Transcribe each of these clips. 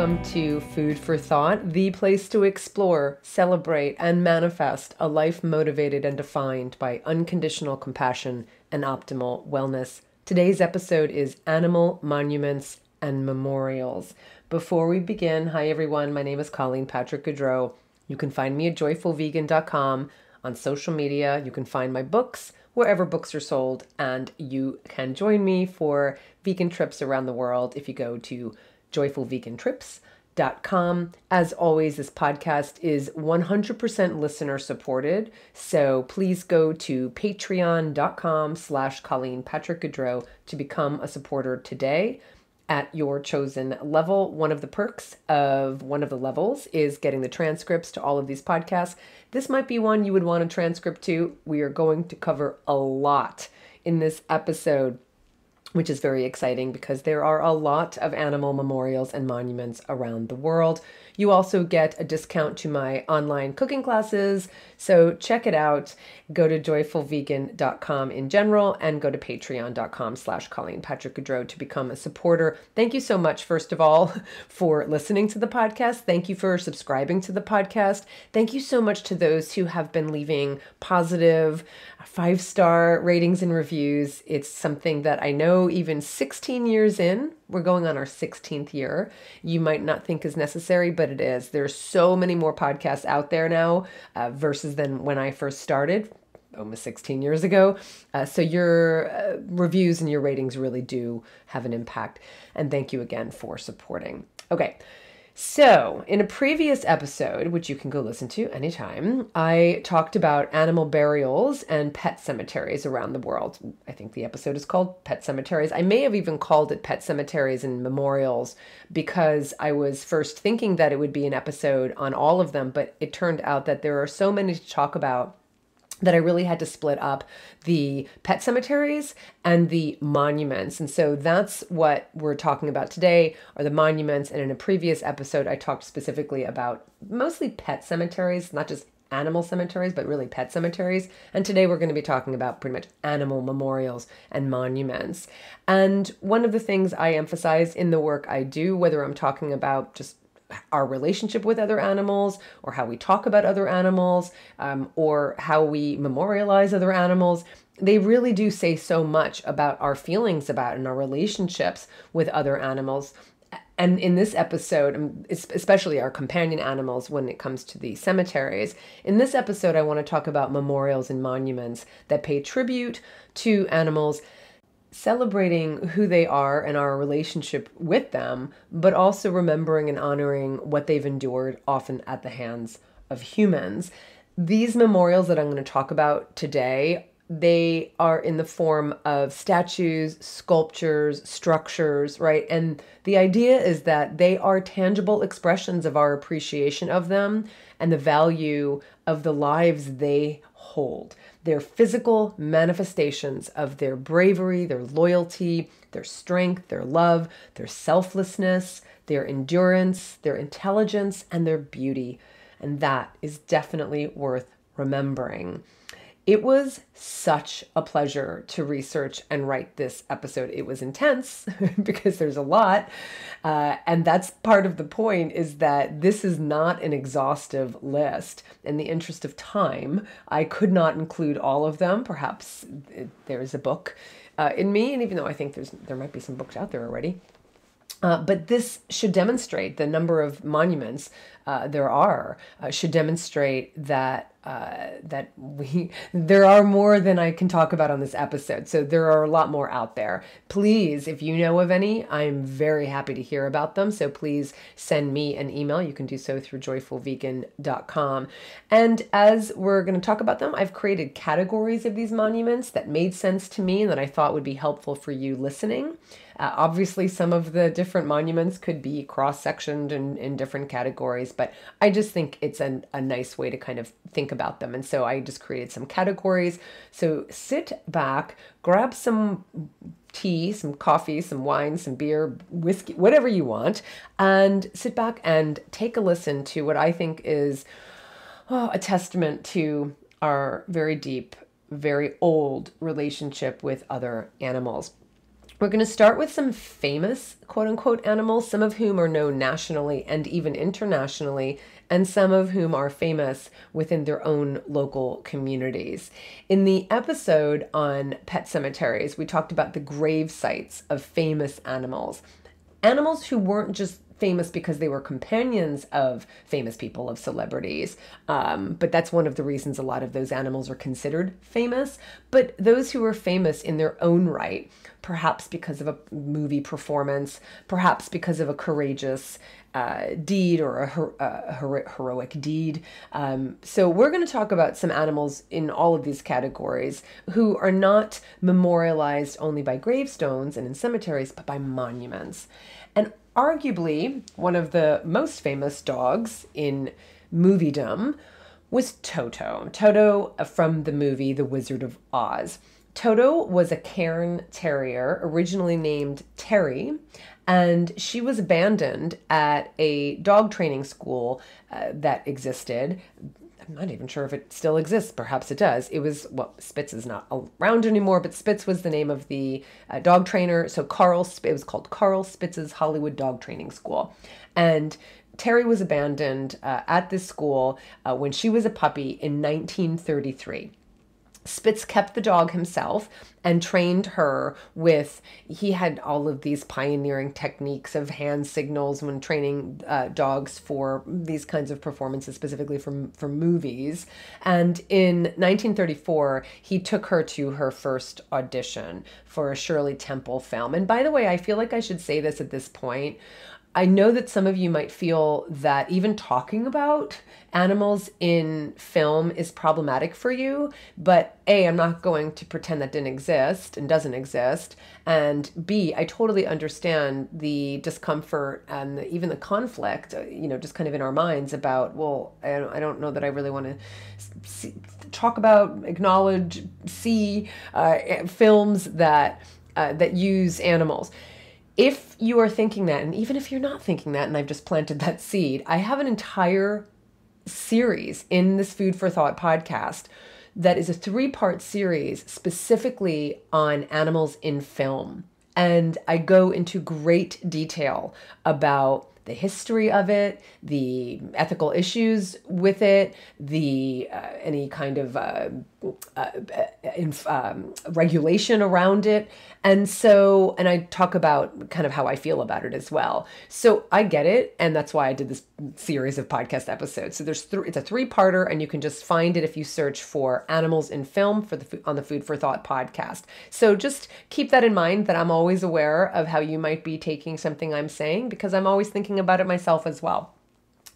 welcome to Food for Thought, the place to explore, celebrate, and manifest a life motivated and defined by unconditional compassion and optimal wellness. Today's episode is Animal Monuments and Memorials. Before we begin, hi everyone, my name is Colleen Patrick-Goudreau. You can find me at joyfulvegan.com, on social media. You can find my books wherever books are sold, and you can join me for vegan trips around the world if you go to joyfulvegantrips.com. As always, this podcast is 100% listener supported. So please go to patreon.com/Colleen Patrick-Goudreau to become a supporter today at your chosen level. One of the perks of one of the levels is getting the transcripts to all of these podcasts. This might be one you would want a transcript to. We are going to cover a lot in this episode, which is very exciting because there are a lot of animal memorials and monuments around the world. You also get a discount to my online cooking classes, so check it out. Go to joyfulvegan.com in general and go to patreon.com/Colleen Patrick-Goudreau to become a supporter. Thank you so much, first of all, for listening to the podcast. Thank you for subscribing to the podcast. Thank you so much to those who have been leaving positive 5-star ratings and reviews. It's something that I know even 16 years in, we're going on our 16th year, you might not think is necessary, but it is. There's so many more podcasts out there now versus than when I first started almost 16 years ago. So your reviews and your ratings really do have an impact. And thank you again for supporting. Okay. So in a previous episode, which you can go listen to anytime, I talked about animal burials and pet cemeteries around the world. I think the episode is called Pet Cemeteries. I may have even called it Pet Cemeteries and Memorials because I was first thinking that it would be an episode on all of them, but it turned out that there are so many to talk about that I really had to split up the pet cemeteries and the monuments. And so that's what we're talking about today, are the monuments. And in a previous episode, I talked specifically about mostly pet cemeteries, not just animal cemeteries, but really pet cemeteries. And today we're going to be talking about pretty much animal memorials and monuments. And one of the things I emphasize in the work I do, whether I'm talking about just our relationship with other animals, or how we talk about other animals, or how we memorialize other animals, they really do say so much about our feelings about and our relationships with other animals. And in this episode, especially our companion animals when it comes to the cemeteries, in this episode, I want to talk about memorials and monuments that pay tribute to animals, celebrating who they are and our relationship with them, but also remembering and honoring what they've endured, often at the hands of humans. These memorials that I'm going to talk about today, they are in the form of statues, sculptures, structures, right? And the idea is that they are tangible expressions of our appreciation of them and the value of the lives they hold. They're physical manifestations of their bravery, their loyalty, their strength, their love, their selflessness, their endurance, their intelligence, and their beauty. And that is definitely worth remembering. It was such a pleasure to research and write this episode. It was intense because there's a lot. And that's part of the point, is that this is not an exhaustive list. In the interest of time, I could not include all of them. Perhaps there is a book in me, and even though I think there might be some books out there already. But this should demonstrate the number of monuments there are, should demonstrate that there are more than I can talk about on this episode. So there are a lot more out there. Please, if you know of any, I'm very happy to hear about them. So please send me an email. You can do so through joyfulvegan.com. And as we're going to talk about them, I've created categories of these monuments that made sense to me and that I thought would be helpful for you listening. Obviously, some of the different monuments could be cross-sectioned in different categories, but I just think it's a nice way to kind of think about them. And so I just created some categories. So sit back, grab some tea, some coffee, some wine, some beer, whiskey, whatever you want, and sit back and take a listen to what I think is a testament to our very deep, very old relationship with other animals. We're going to start with some famous quote unquote animals, some of whom are known nationally and even internationally, and some of whom are famous within their own local communities. In the episode on pet cemeteries, we talked about the grave sites of famous animals. Animals who weren't just famous because they were companions of famous people, of celebrities. But that's one of the reasons a lot of those animals are considered famous. But those who are famous in their own right, perhaps because of a movie performance, perhaps because of a courageous deed or a heroic deed. So we're going to talk about some animals in all of these categories who are not memorialized only by gravestones and in cemeteries, but by monuments. And arguably, one of the most famous dogs in moviedom was Toto. Toto from the movie The Wizard of Oz. Toto was a Cairn Terrier, originally named Terry, and she was abandoned at a dog training school that existed. I'm not even sure if it still exists. Perhaps it does. It was, well, Spitz is not around anymore, but Spitz was the name of the dog trainer. So it was called Carl Spitz's Hollywood Dog Training School. And Terry was abandoned at this school when she was a puppy in 1933. Spitz kept the dog himself and trained her he had all of these pioneering techniques of hand signals when training dogs for these kinds of performances, specifically for movies. And in 1934, he took her to her first audition for a Shirley Temple film. And by the way, I feel like I should say this at this point. I know that some of you might feel that even talking about animals in film is problematic for you, but A, I'm not going to pretend that didn't exist and doesn't exist, and B, I totally understand the discomfort and even the conflict, just kind of in our minds about, well, I don't know that I really want to talk about, acknowledge, see films that use animals. If you are thinking that, and even if you're not thinking that, and I've just planted that seed, I have an entire series in this Food for Thought podcast that is a 3-part series specifically on animals in film. And I go into great detail about the history of it, the ethical issues with it, the any kind of regulation around it. And I talk about kind of how I feel about it as well. So I get it. And that's why I did this series of podcast episodes. So it's a 3-parter, and you can just find it if you search for animals in film on the Food for Thought podcast. So just keep that in mind, that I'm always aware of how you might be taking something I'm saying, because I'm always thinking about it myself as well.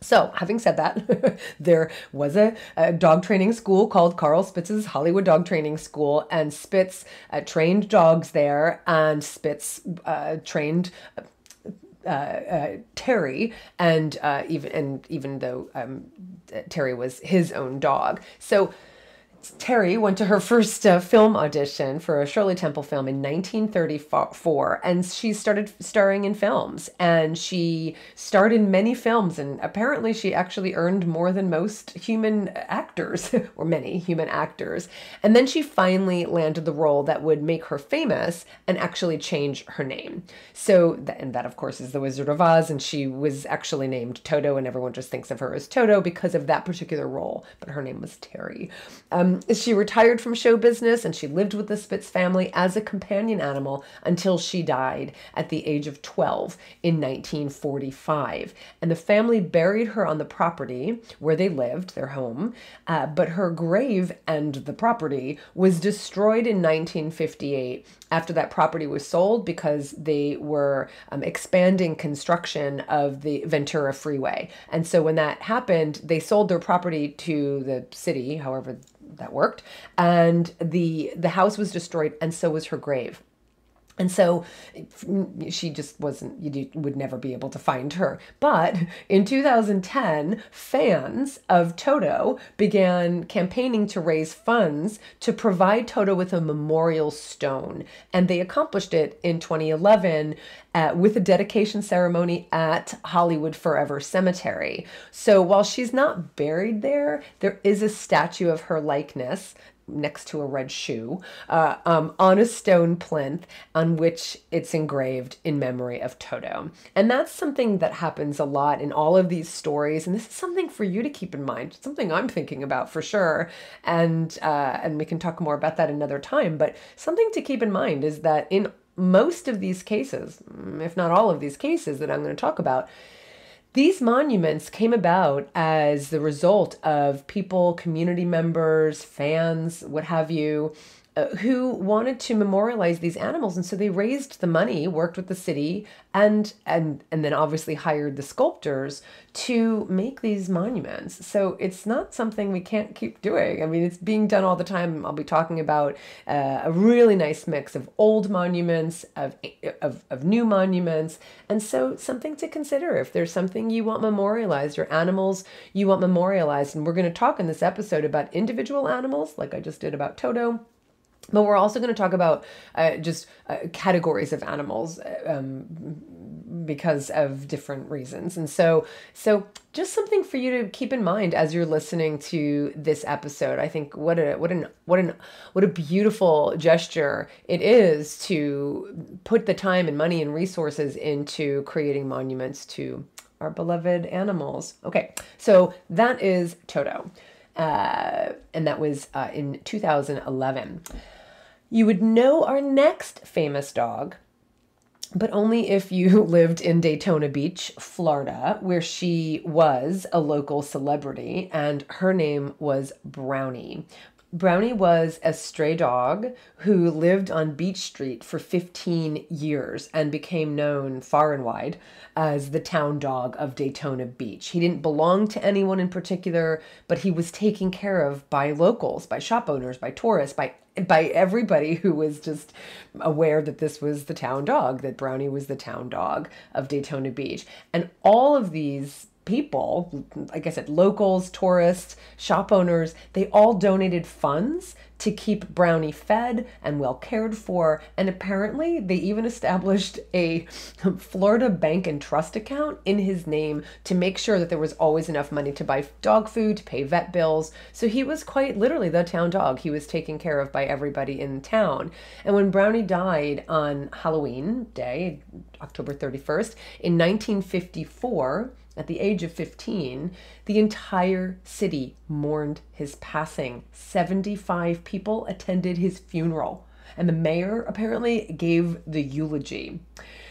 So, having said that, there was a dog training school called Carl Spitz's Hollywood Dog Training School, and Spitz trained dogs there, and Spitz trained Terry, and even though Terry was his own dog. So Terry went to her first film audition for a Shirley Temple film in 1934, and she started starring in films, and she starred in many films, and apparently she actually earned more than most human actors, or many human actors. And then she finally landed the role that would make her famous and actually change her name. So, that of course is The Wizard of Oz, and she was actually named Toto, and everyone just thinks of her as Toto because of that particular role, but her name was Terry. She retired from show business, and she lived with the Spitz family as a companion animal until she died at the age of 12 in 1945. And the family buried her on the property where they lived, their home, but her grave and the property was destroyed in 1958 after that property was sold because they were expanding construction of the Ventura Freeway. And so when that happened, they sold their property to the city, however that worked, and the house was destroyed, and so was her grave. And so she just you would never be able to find her. But in 2010, fans of Toto began campaigning to raise funds to provide Toto with a memorial stone. And they accomplished it in 2011 with a dedication ceremony at Hollywood Forever Cemetery. So while she's not buried there, there is a statue of her likeness next to a red shoe, on a stone plinth on which it's engraved in memory of Toto. And that's something that happens a lot in all of these stories. And this is something for you to keep in mind, something I'm thinking about for sure. And we can talk more about that another time. But something to keep in mind is that in most of these cases, if not all of these cases that I'm going to talk about, these monuments came about as the result of people, community members, fans, what have you, who wanted to memorialize these animals. And so they raised the money, worked with the city, and then obviously hired the sculptors to make these monuments. So it's not something we can't keep doing. I mean, it's being done all the time. I'll be talking about a really nice mix of old monuments, of new monuments. And so something to consider if there's something you want memorialized or animals you want memorialized. And we're going to talk in this episode about individual animals, like I just did about Toto. But we're also going to talk about just categories of animals because of different reasons. And so just something for you to keep in mind as you're listening to this episode. I think what a beautiful gesture it is to put the time and money and resources into creating monuments to our beloved animals. Okay, so that is Toto. And that was in 2011. You would know our next famous dog, but only if you lived in Daytona Beach, Florida, where she was a local celebrity, and her name was Brownie. Brownie was a stray dog who lived on Beach Street for 15 years and became known far and wide as the town dog of Daytona Beach. He didn't belong to anyone in particular, but he was taken care of by locals, by shop owners, by tourists, by everybody who was just aware that this was the town dog, that Brownie was the town dog of Daytona Beach. And all of these people, like I said, locals, tourists, shop owners, they all donated funds to keep Brownie fed and well cared for. And apparently they even established a Florida bank and trust account in his name to make sure that there was always enough money to buy dog food, to pay vet bills. So he was quite literally the town dog. He was taken care of by everybody in town. And when Brownie died on Halloween Day, October 31st, in 1954, at the age of 15, the entire city mourned his passing. 75 people attended his funeral, and the mayor apparently gave the eulogy.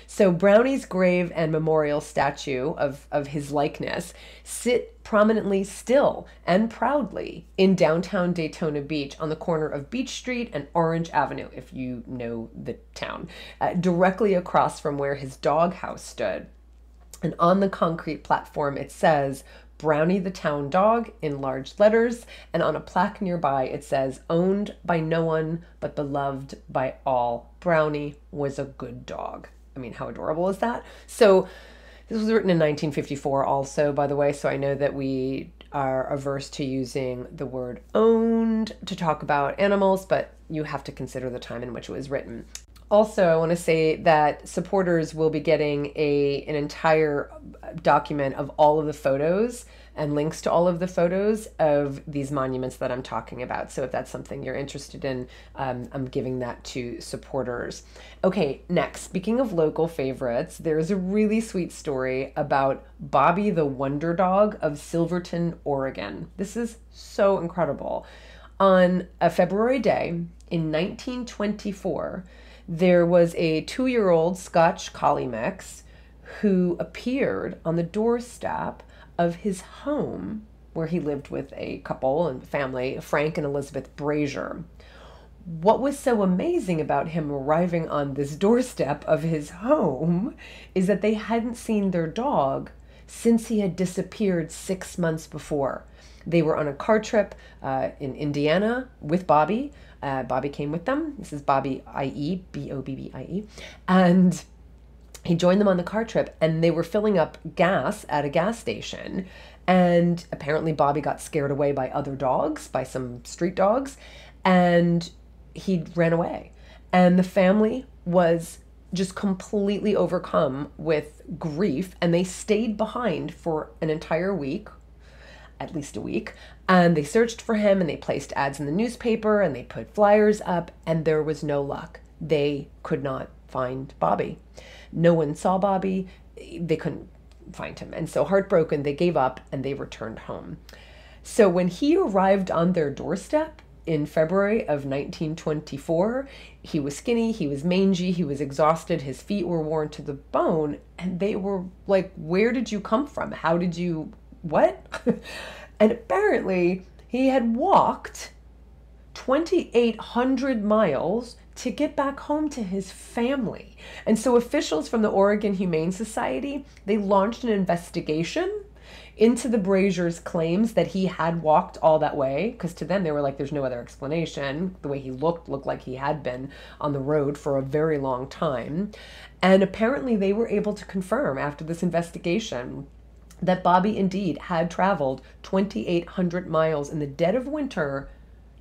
So Brownie's grave and memorial statue of his likeness sit prominently still and proudly in downtown Daytona Beach on the corner of Beach Street and Orange Avenue, if you know the town, directly across from where his doghouse stood. And on the concrete platform, it says, Brownie the town dog in large letters. And on a plaque nearby, it says, owned by no one, but beloved by all. Brownie was a good dog. I mean, how adorable is that? So this was written in 1954 also, by the way. So I know that we are averse to using the word owned to talk about animals, but you have to consider the time in which it was written. Also, I want to say that supporters will be getting an entire document of all of the photos and links to all of the photos of these monuments that I'm talking about. So if that's something you're interested in, I'm giving that to supporters. Okay, next, speaking of local favorites, there's a really sweet story about Bobby the Wonder Dog of Silverton, Oregon. This is so incredible. On a February day in 1924, there was a 2-year-old Scotch Collie mix who appeared on the doorstep of his home where he lived with a couple and family, Frank and Elizabeth Brazier. What was so amazing about him arriving on this doorstep of his home is that they hadn't seen their dog since he had disappeared 6 months before. They were on a car trip in Indiana with Bobby. Bobby came with them. This is Bobby I.E., B-O-B-B-I-E. And he joined them on the car trip, and they were filling up gas at a gas station. And apparently Bobby got scared away by other dogs, by some street dogs, and he ran away. And the family was just completely overcome with grief, and they stayed behind for an entire week at least a week. And they searched for him and they placed ads in the newspaper and they put flyers up, and there was no luck. They could not find Bobby. No one saw Bobby. They couldn't find him. And so heartbroken, they gave up and they returned home. So when he arrived on their doorstep in February of 1924, he was skinny, he was mangy, he was exhausted, his feet were worn to the bone, and they were like, where did you come from? How did you, what? And apparently he had walked 2,800 miles to get back home to his family. And so officials from the Oregon Humane Society, they launched an investigation into the Brazier's claims that he had walked all that way, because to them they were like, there's no other explanation. The way he looked like he had been on the road for a very long time. And apparently they were able to confirm after this investigation that Bobby indeed had traveled 2,800 miles in the dead of winter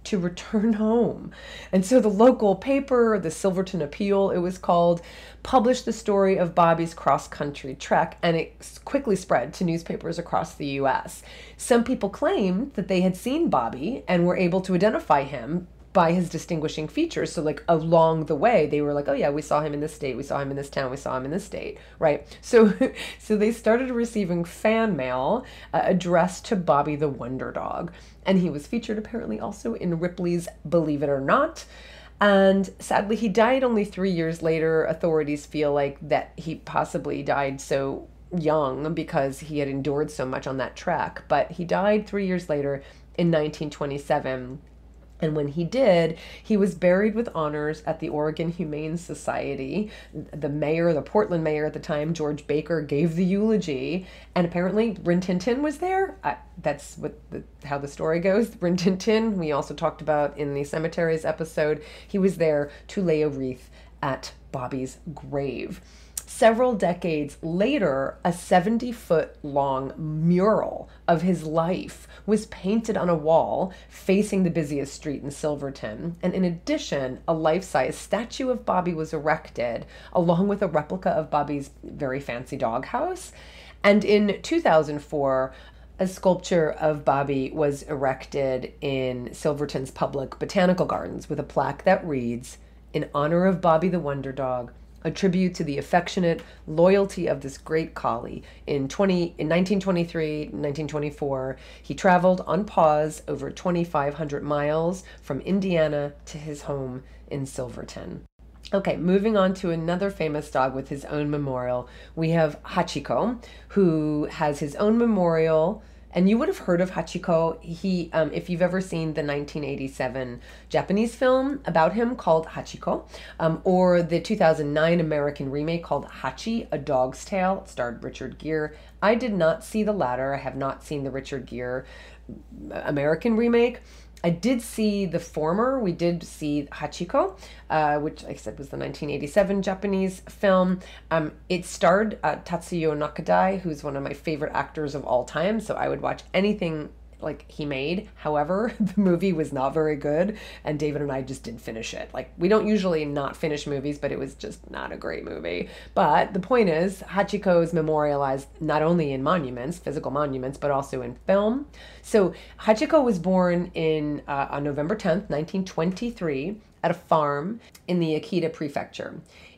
to return home. And so the local paper, the Silverton Appeal, it was called, published the story of Bobby's cross-country trek, and it quickly spread to newspapers across the U.S. Some people claimed that they had seen Bobby and were able to identify him by his distinguishing features. So like along the way, they were like, oh yeah, we saw him in this state, we saw him in this town, we saw him in this state, right? So they started receiving fan mail addressed to Bobby the Wonder Dog. And he was featured apparently also in Ripley's Believe It or Not. And sadly, he died only 3 years later. Authorities feel like that he possibly died so young because he had endured so much on that trek. But he died 3 years later in 1927. And when he did, he was buried with honors at the Oregon Humane Society. The mayor, the Portland mayor at the time, George Baker, gave the eulogy. And apparently Rin Tin Tin was there. That's how the story goes. Rin Tin Tin, we also talked about in the cemeteries episode. He was there to lay a wreath at Bobby's grave. Several decades later, a 70-foot-long mural of his life was painted on a wall facing the busiest street in Silverton. And in addition, a life-size statue of Bobby was erected, along with a replica of Bobby's very fancy doghouse. And in 2004, a sculpture of Bobby was erected in Silverton's public botanical gardens with a plaque that reads, "In honor of Bobby the Wonder Dog, a tribute to the affectionate loyalty of this great collie. In 1923, 1924, he traveled on pause over 2,500 miles from Indiana to his home in Silverton." Okay, moving on to another famous dog with his own memorial. We have Hachiko, who has his own memorial. And you would have heard of Hachiko. He, if you've ever seen the 1987 Japanese film about him called Hachiko, or the 2009 American remake called Hachi, A Dog's Tale. It starred Richard Gere. I did not see the latter. I have not seen the Richard Gere American remake. I did see the former. We did see Hachiko, which, like I said, was the 1987 Japanese film. It starred Tatsuyo Nakadai, who's one of my favorite actors of all time, so I would watch anything like he made. However, the movie was not very good, and David and I just didn't finish it. Like, we don't usually not finish movies, but it was just not a great movie. But the point is, Hachiko is memorialized not only in monuments, physical monuments, but also in film. So Hachiko was born on November 10th, 1923, at a farm in the Akita Prefecture.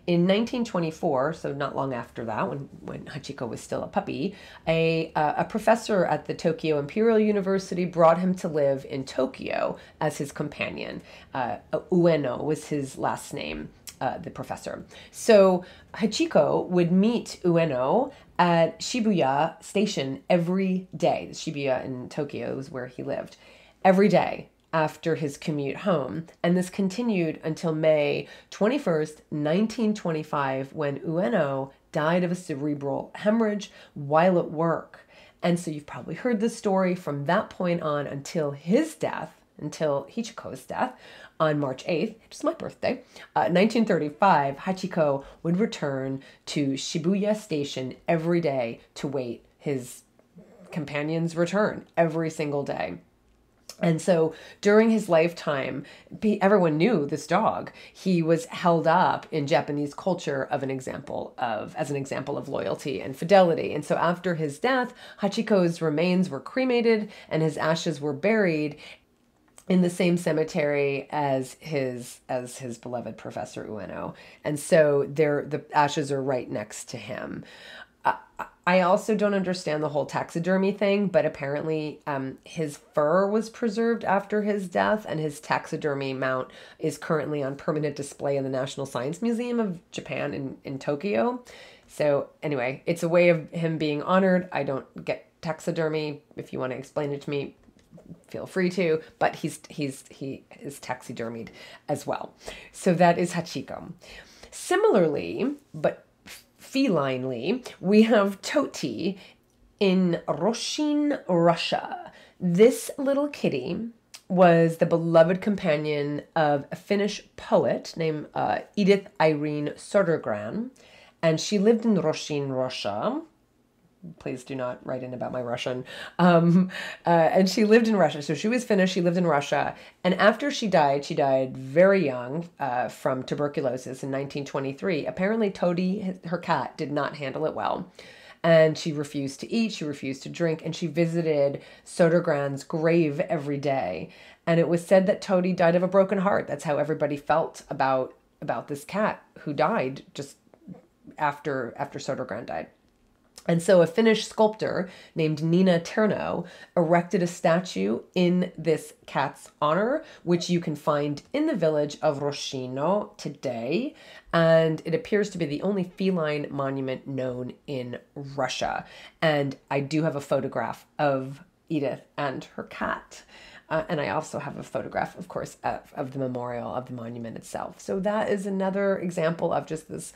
In 1924, so not long after that, when Hachiko was still a puppy, a professor at the Tokyo Imperial University brought him to live in Tokyo as his companion. Ueno was his last name, the professor. So Hachiko would meet Ueno at Shibuya Station every day. Shibuya in Tokyo is where he lived. Every day after his commute home. And this continued until May 21st, 1925, when Ueno died of a cerebral hemorrhage while at work. And so you've probably heard this story from that point on until his death, until Hachiko's death, on March 8th, which is my birthday, 1935, Hachiko would return to Shibuya Station every day to wait his companion's return every single day. And so during his lifetime, everyone knew this dog. He was held up in Japanese culture as an example of loyalty and fidelity. And so after his death, Hachiko's remains were cremated and his ashes were buried in the same cemetery as his beloved Professor Ueno. And so the ashes are right next to him. I also don't understand the whole taxidermy thing, but apparently his fur was preserved after his death, and his taxidermy mount is currently on permanent display in the National Science Museum of Japan in Tokyo. So anyway, it's a way of him being honored. I don't get taxidermy. If you want to explain it to me, feel free to, but he is taxidermied as well. So that is Hachiko. Similarly, but felinely, we have Toti in Roshin, Russia. This little kitty was the beloved companion of a Finnish poet named Edith Irene Södergran, and she lived in Roshin, Russia. Please do not write in about my Russian. And she lived in Russia. So she was Finnish. She lived in Russia. And after she died very young from tuberculosis in 1923. Apparently, Toti, her cat, did not handle it well. And she refused to eat. She refused to drink. And she visited Södergran's grave every day. And it was said that Toti died of a broken heart. That's how everybody felt about this cat who died just after Södergran died. And so a Finnish sculptor named Nina Terno erected a statue in this cat's honor, which you can find in the village of Roshino today. And it appears to be the only feline monument known in Russia. And I do have a photograph of Edith and her cat. And I also have a photograph, of course, of the memorial, of the monument itself. So that is another example of just this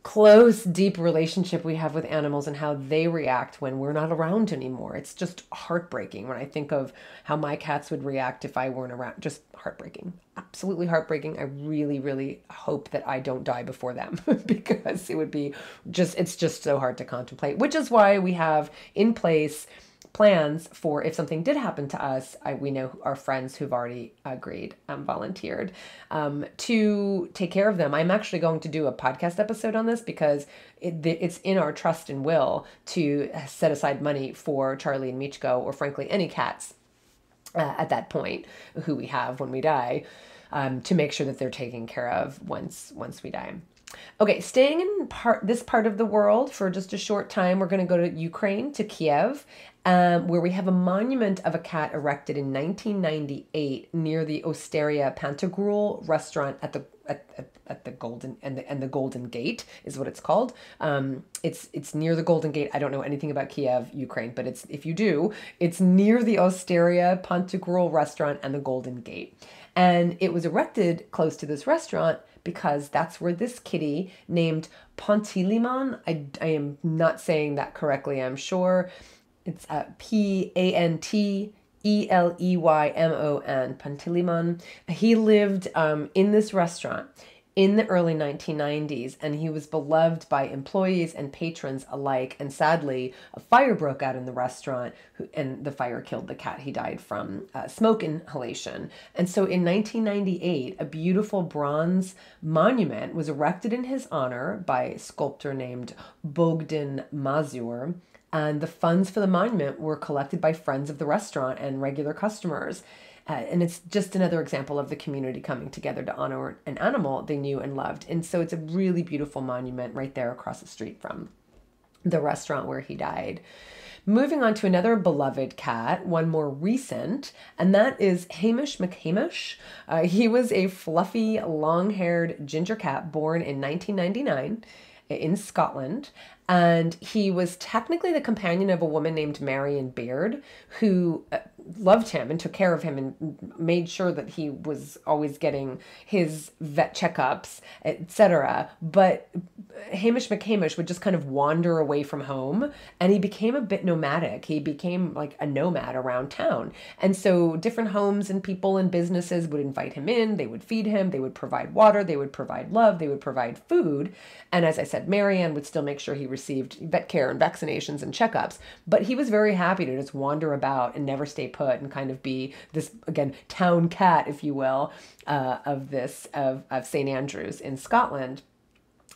close, deep relationship we have with animals and how they react when we're not around anymore. It's just heartbreaking when I think of how my cats would react if I weren't around. Just heartbreaking. Absolutely heartbreaking. I really, really hope that I don't die before them because it's just so hard to contemplate, which is why we have in place plans for if something did happen to us. We know our friends who've already agreed, volunteered to take care of them. I'm actually going to do a podcast episode on this because it's in our trust and will to set aside money for Charlie and Michiko, or frankly any cats at that point who we have when we die, to make sure that they're taken care of once we die. Okay, staying in this part of the world for just a short time, we're going to go to Ukraine, to Kiev, where we have a monument of a cat erected in 1998 near the Osteria Pantagruel restaurant at the Golden Gate is what it's called. It's near the Golden Gate. I don't know anything about Kiev, Ukraine, but if you do, it's near the Osteria Pantagruel restaurant and the Golden Gate. And it was erected close to this restaurant because that's where this kitty named Panteleimon, I am not saying that correctly, I'm sure. It's Panteleymon, Panteleimon. He lived in this restaurant in the early 1990s, and he was beloved by employees and patrons alike. And sadly, a fire broke out in the restaurant, and the fire killed the cat. He died from smoke inhalation. And so in 1998, a beautiful bronze monument was erected in his honor by a sculptor named Bogdan Mazur. And the funds for the monument were collected by friends of the restaurant and regular customers. And it's just another example of the community coming together to honor an animal they knew and loved. And so it's a really beautiful monument right there across the street from the restaurant where he died. Moving on to another beloved cat, one more recent, and that is Hamish Mccamesh. He was a fluffy, long-haired ginger cat born in 1999 in Scotland. And he was technically the companion of a woman named Marion Beard, who loved him and took care of him and made sure that he was always getting his vet checkups, etc. But Hamish Mccamesh would just kind of wander away from home, and he became a bit nomadic. He became like a nomad around town. And so different homes and people and businesses would invite him in, they would feed him, they would provide water, they would provide love, they would provide food. And as I said, Marianne would still make sure he received vet care and vaccinations and checkups. But he was very happy to just wander about and never stay put and kind of be this, again, town cat, if you will, of St. Andrews in Scotland.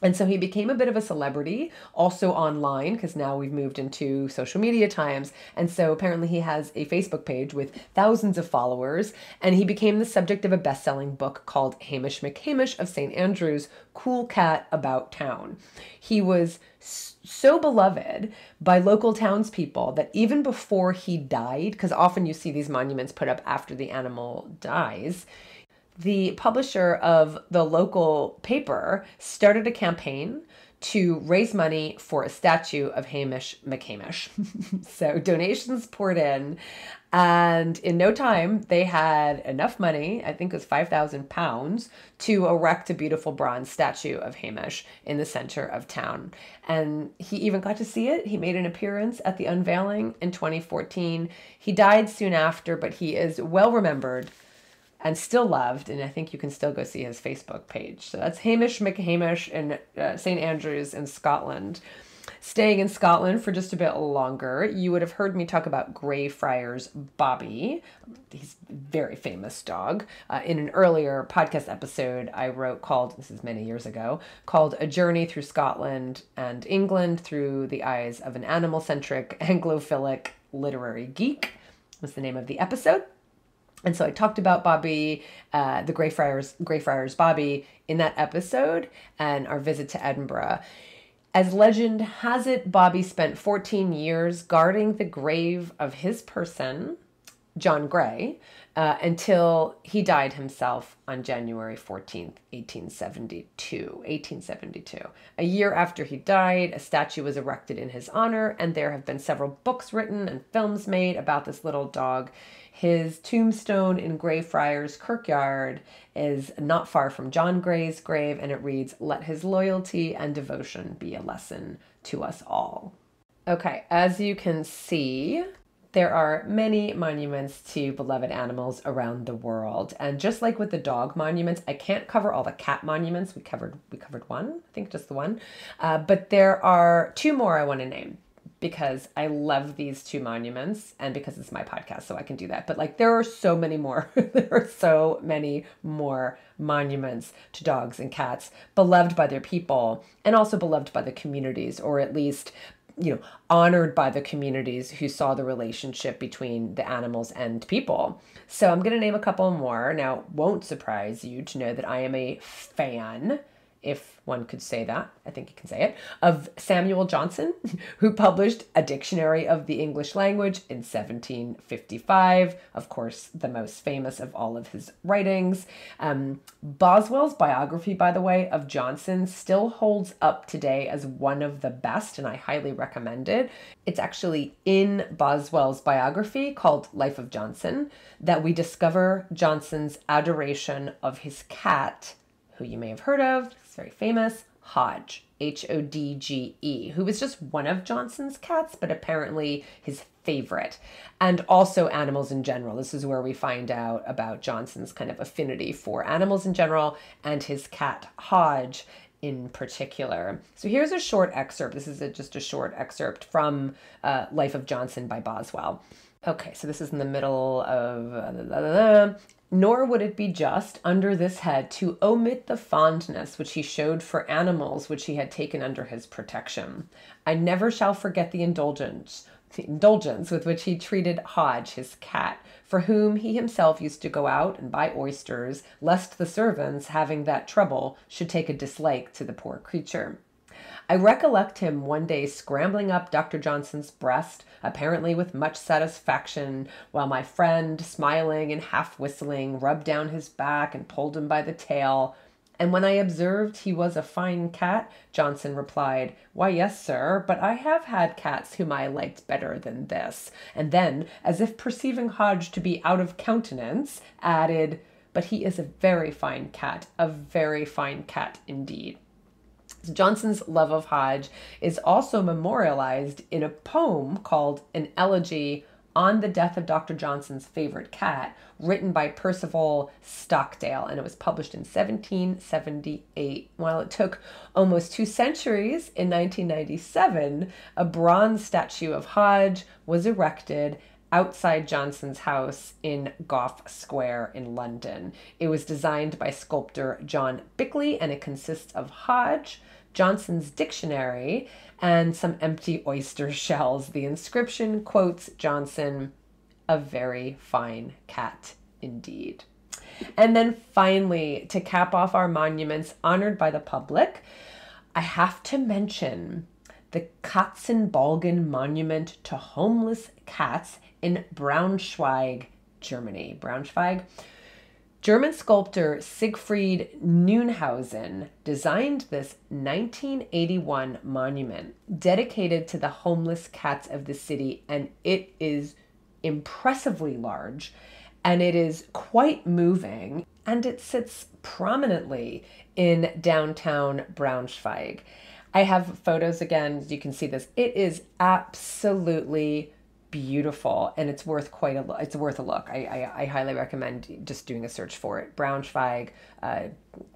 And so he became a bit of a celebrity, also online, because now we've moved into social media times. And so apparently he has a Facebook page with thousands of followers. And he became the subject of a best-selling book called Hamish Mccamesh of St. Andrews, Cool Cat About Town. He was so beloved by local townspeople that even before he died, because often you see these monuments put up after the animal dies, the publisher of the local paper started a campaign to raise money for a statue of Hamish Mccamesh. So donations poured in, and in no time, they had enough money, I think it was £5,000, to erect a beautiful bronze statue of Hamish in the center of town. And he even got to see it. He made an appearance at the unveiling in 2014. He died soon after, but he is well remembered and still loved, and I think you can still go see his Facebook page. So that's Hamish Mccamesh in St. Andrews in Scotland. Staying in Scotland for just a bit longer, you would have heard me talk about Greyfriars Bobby. He's a very famous dog. In an earlier podcast episode I wrote called, this is many years ago, called A Journey Through Scotland and England Through the Eyes of an Animal-Centric Anglophilic Literary Geek, was the name of the episode. And so I talked about Bobby, the Greyfriars Bobby in that episode and our visit to Edinburgh. As legend has it, Bobby spent 14 years guarding the grave of his person, John Gray, until he died himself on January 14th, 1872. A year after he died, a statue was erected in his honor, and there have been several books written and films made about this little dog. His tombstone in Greyfriars Kirkyard is not far from John Gray's grave, and it reads, "Let his loyalty and devotion be a lesson to us all." Okay, as you can see, there are many monuments to beloved animals around the world. And just like with the dog monuments, I can't cover all the cat monuments. We covered one, I think just the one. But there are two more I want to name, because I love these two monuments and because it's my podcast, so I can do that. But like, there are so many more. There are so many more monuments to dogs and cats, beloved by their people and also beloved by the communities, or at least, honored by the communities who saw the relationship between the animals and people. So I'm going to name a couple more. Now, won't surprise you to know that I am a fan, if one could say that, I think you can say it, of Samuel Johnson, who published A Dictionary of the English Language in 1755. Of course, the most famous of all of his writings. Boswell's biography, by the way, of Johnson still holds up today as one of the best, and I highly recommend it. It's actually in Boswell's biography called Life of Johnson that we discover Johnson's adoration of his cat, who you may have heard of, it's very famous, Hodge, Hodge, who was just one of Johnson's cats, but apparently his favorite. And also animals in general. This is where we find out about Johnson's kind of affinity for animals in general and his cat Hodge in particular. So here's a short excerpt. This is just a short excerpt from Life of Johnson by Boswell. Okay, so this is in the middle of... Nor would it be just under this head to omit the fondness which he showed for animals which he had taken under his protection. I never shall forget the indulgence with which he treated Hodge, his cat, for whom he himself used to go out and buy oysters, lest the servants, having that trouble, should take a dislike to the poor creature. I recollect him one day scrambling up Dr. Johnson's breast, apparently with much satisfaction, while my friend, smiling and half whistling, rubbed down his back and pulled him by the tail. And when I observed he was a fine cat, Johnson replied, "Why, yes, sir, but I have had cats whom I liked better than this." And then, as if perceiving Hodge to be out of countenance, added, "But he is a very fine cat indeed." Johnson's love of Hodge is also memorialized in a poem called An Elegy on the death of Dr. Johnson's favorite cat, written by Percival Stockdale, and it was published in 1778. While it took almost 2 centuries, in 1997, a bronze statue of Hodge was erected outside Johnson's house in Gough Square in London. It was designed by sculptor John Bickley, and it consists of Hodge, Johnson's dictionary, and some empty oyster shells. The inscription quotes Johnson, "A very fine cat indeed." And then finally, to cap off our monuments honored by the public, I have to mention the Katzenbalgen Monument to Homeless Cats in Braunschweig, Germany. Braunschweig. German sculptor Siegfried Neunhausen designed this 1981 monument dedicated to the homeless cats of the city, and it is impressively large, and it is quite moving, and it sits prominently in downtown Braunschweig. I have photos again, you can see this. It is absolutely beautiful, and it's worth it's worth a look. I highly recommend just doing a search for it. Braunschweig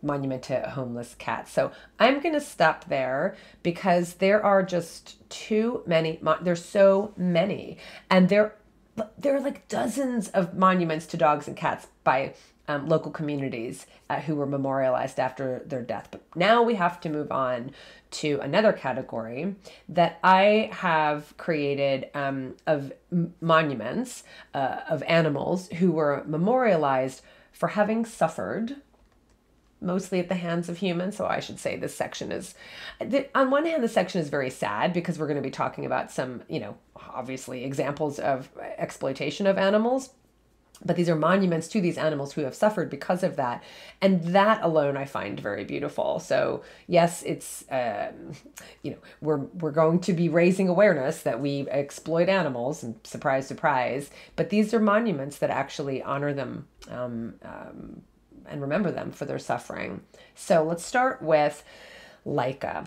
Monument to Homeless Cats. So I'm going to stop there because there are just too many. There's so many, and there are like dozens of monuments to dogs and cats by local communities who were memorialized after their death. But now we have to move on to another category that I have created of monuments of animals who were memorialized for having suffered, mostly at the hands of humans. So I should say this section is, on one hand, the section is very sad because we're going to be talking about some, obviously examples of exploitation of animals. But these are monuments to these animals who have suffered because of that. And that alone I find very beautiful. So yes, it's, we're going to be raising awareness that we exploit animals, and surprise, surprise. But these are monuments that actually honor them and remember them for their suffering. So let's start with Laika.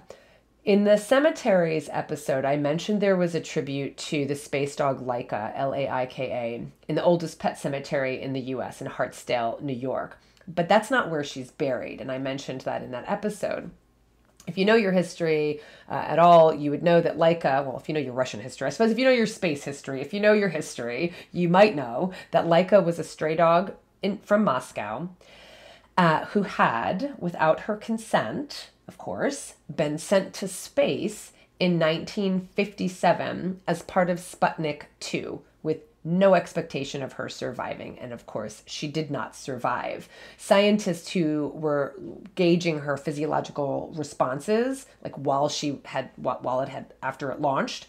In the cemeteries episode, I mentioned there was a tribute to the space dog Laika, Laika, in the oldest pet cemetery in the U.S. in Hartsdale, New York. But that's not where she's buried, and I mentioned that in that episode. If you know your history at all, you would know that Laika, well, if you know your Russian history, I suppose if you know your space history, if you know your history, you might know that Laika was a stray dog from Moscow who had, without her consent, of course, been sent to space in 1957 as part of Sputnik 2 with no expectation of her surviving. And of course, she did not survive. Scientists who were gauging her physiological responses, like after it launched,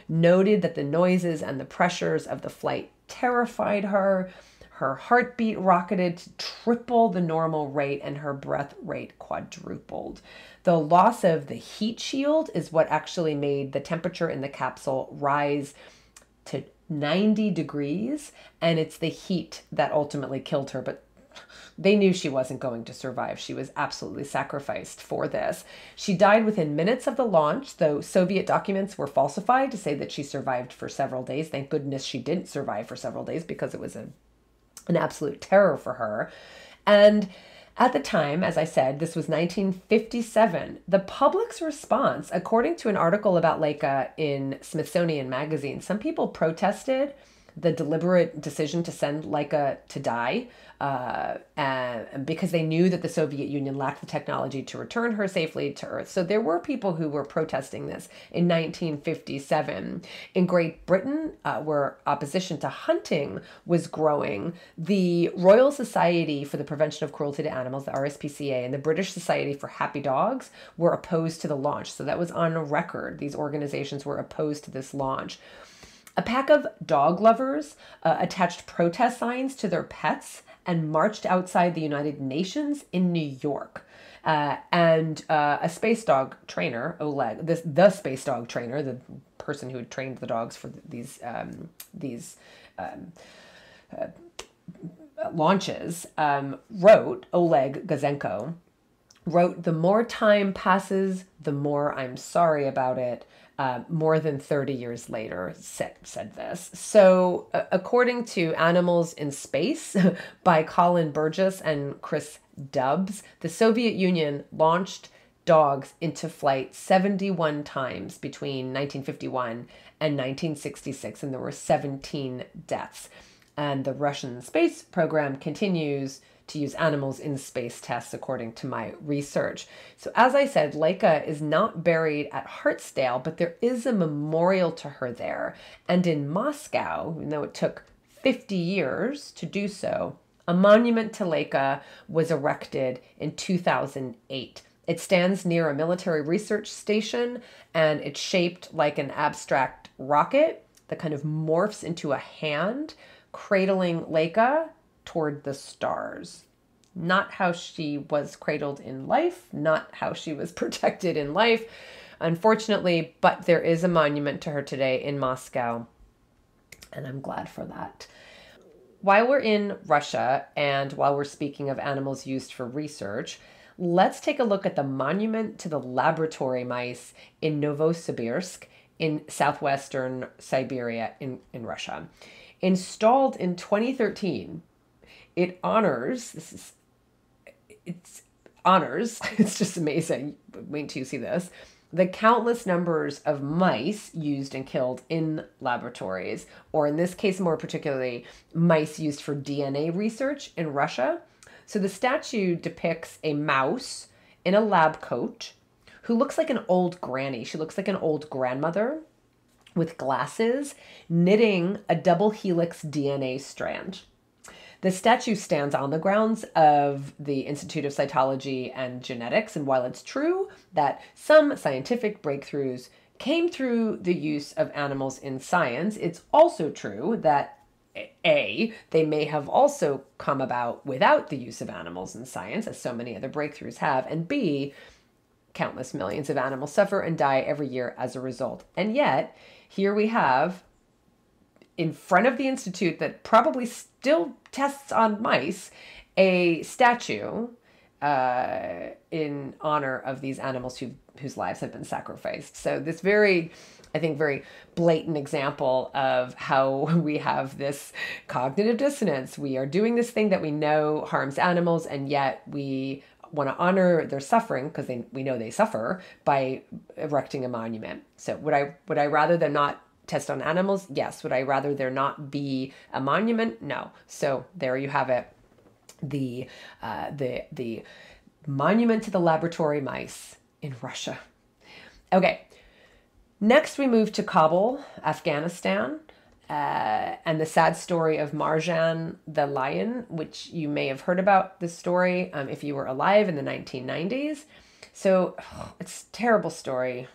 noted that the noises and the pressures of the flight terrified her. Her heartbeat rocketed to triple the normal rate, and her breath rate quadrupled. The loss of the heat shield is what actually made the temperature in the capsule rise to 90 degrees, and it's the heat that ultimately killed her. But they knew she wasn't going to survive. She was absolutely sacrificed for this. She died within minutes of the launch, though Soviet documents were falsified to say that she survived for several days. Thank goodness she didn't survive for several days, because it was an absolute terror for her. And at the time, as I said, this was 1957, the public's response, according to an article about Laika in Smithsonian Magazine, some people protested the deliberate decision to send Laika to die because they knew that the Soviet Union lacked the technology to return her safely to Earth. So there were people who were protesting this in 1957. In Great Britain, where opposition to hunting was growing, the Royal Society for the Prevention of Cruelty to Animals, the RSPCA, and the British Society for Happy Dogs were opposed to the launch. So that was on record. These organizations were opposed to this launch. A pack of dog lovers attached protest signs to their pets and marched outside the United Nations in New York. And a space dog trainer, Oleg, the space dog trainer, the person who had trained the dogs for these launches, wrote, Oleg Gazenko, wrote, "The more time passes, the more I'm sorry about it. more than 30 years later, said this. So, according to Animals in Space by Colin Burgess and Chris Dubbs, the Soviet Union launched dogs into flight 71 times between 1951 and 1966, and there were 17 deaths. And the Russian space program continues to use animals in space tests, according to my research. So as I said, Laika is not buried at Hartsdale, but there is a memorial to her there. And in Moscow, even though it took 50 years to do so, a monument to Laika was erected in 2008. It stands near a military research station, and it's shaped like an abstract rocket that kind of morphs into a hand, cradling Laika toward the stars. Not how she was cradled in life, not how she was protected in life, unfortunately, but there is a monument to her today in Moscow, and I'm glad for that. While we're in Russia, and while we're speaking of animals used for research, let's take a look at the monument to the laboratory mice in Novosibirsk in southwestern Siberia in Russia. Installed in 2013, it honors, it's just amazing, wait till you see this, the countless numbers of mice used and killed in laboratories, or in this case more particularly, mice used for DNA research in Russia. So the statue depicts a mouse in a lab coat who looks like an old granny. She looks like an old grandmother with glasses, knitting a double helix DNA strand. The statue stands on the grounds of the Institute of Cytology and Genetics, and while it's true that some scientific breakthroughs came through the use of animals in science, it's also true that A, they may have also come about without the use of animals in science, as so many other breakthroughs have, and B, countless millions of animals suffer and die every year as a result. And yet, here we have, in front of the institute that probably still tests on mice, a statue in honor of these animals whose lives have been sacrificed. So this very blatant example of how we have this cognitive dissonance. We are doing this thing that we know harms animals, and yet we want to honor their suffering because we know they suffer by erecting a monument. So would I rather them not test on animals? Yes. Would I rather there not be a monument? No. So there you have it. The monument to the laboratory mice in Russia. Okay. Next, we move to Kabul, Afghanistan, and the sad story of Marjan the lion, which you may have heard about this story if you were alive in the 1990s. So it's a terrible story.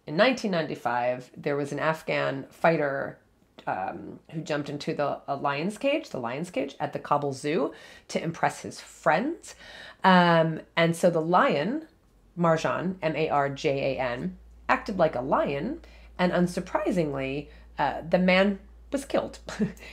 In 1995, there was an Afghan fighter who jumped into the lion's cage at the Kabul Zoo to impress his friends. And so the lion, Marjan, Marjan, acted like a lion, and unsurprisingly, the man was killed.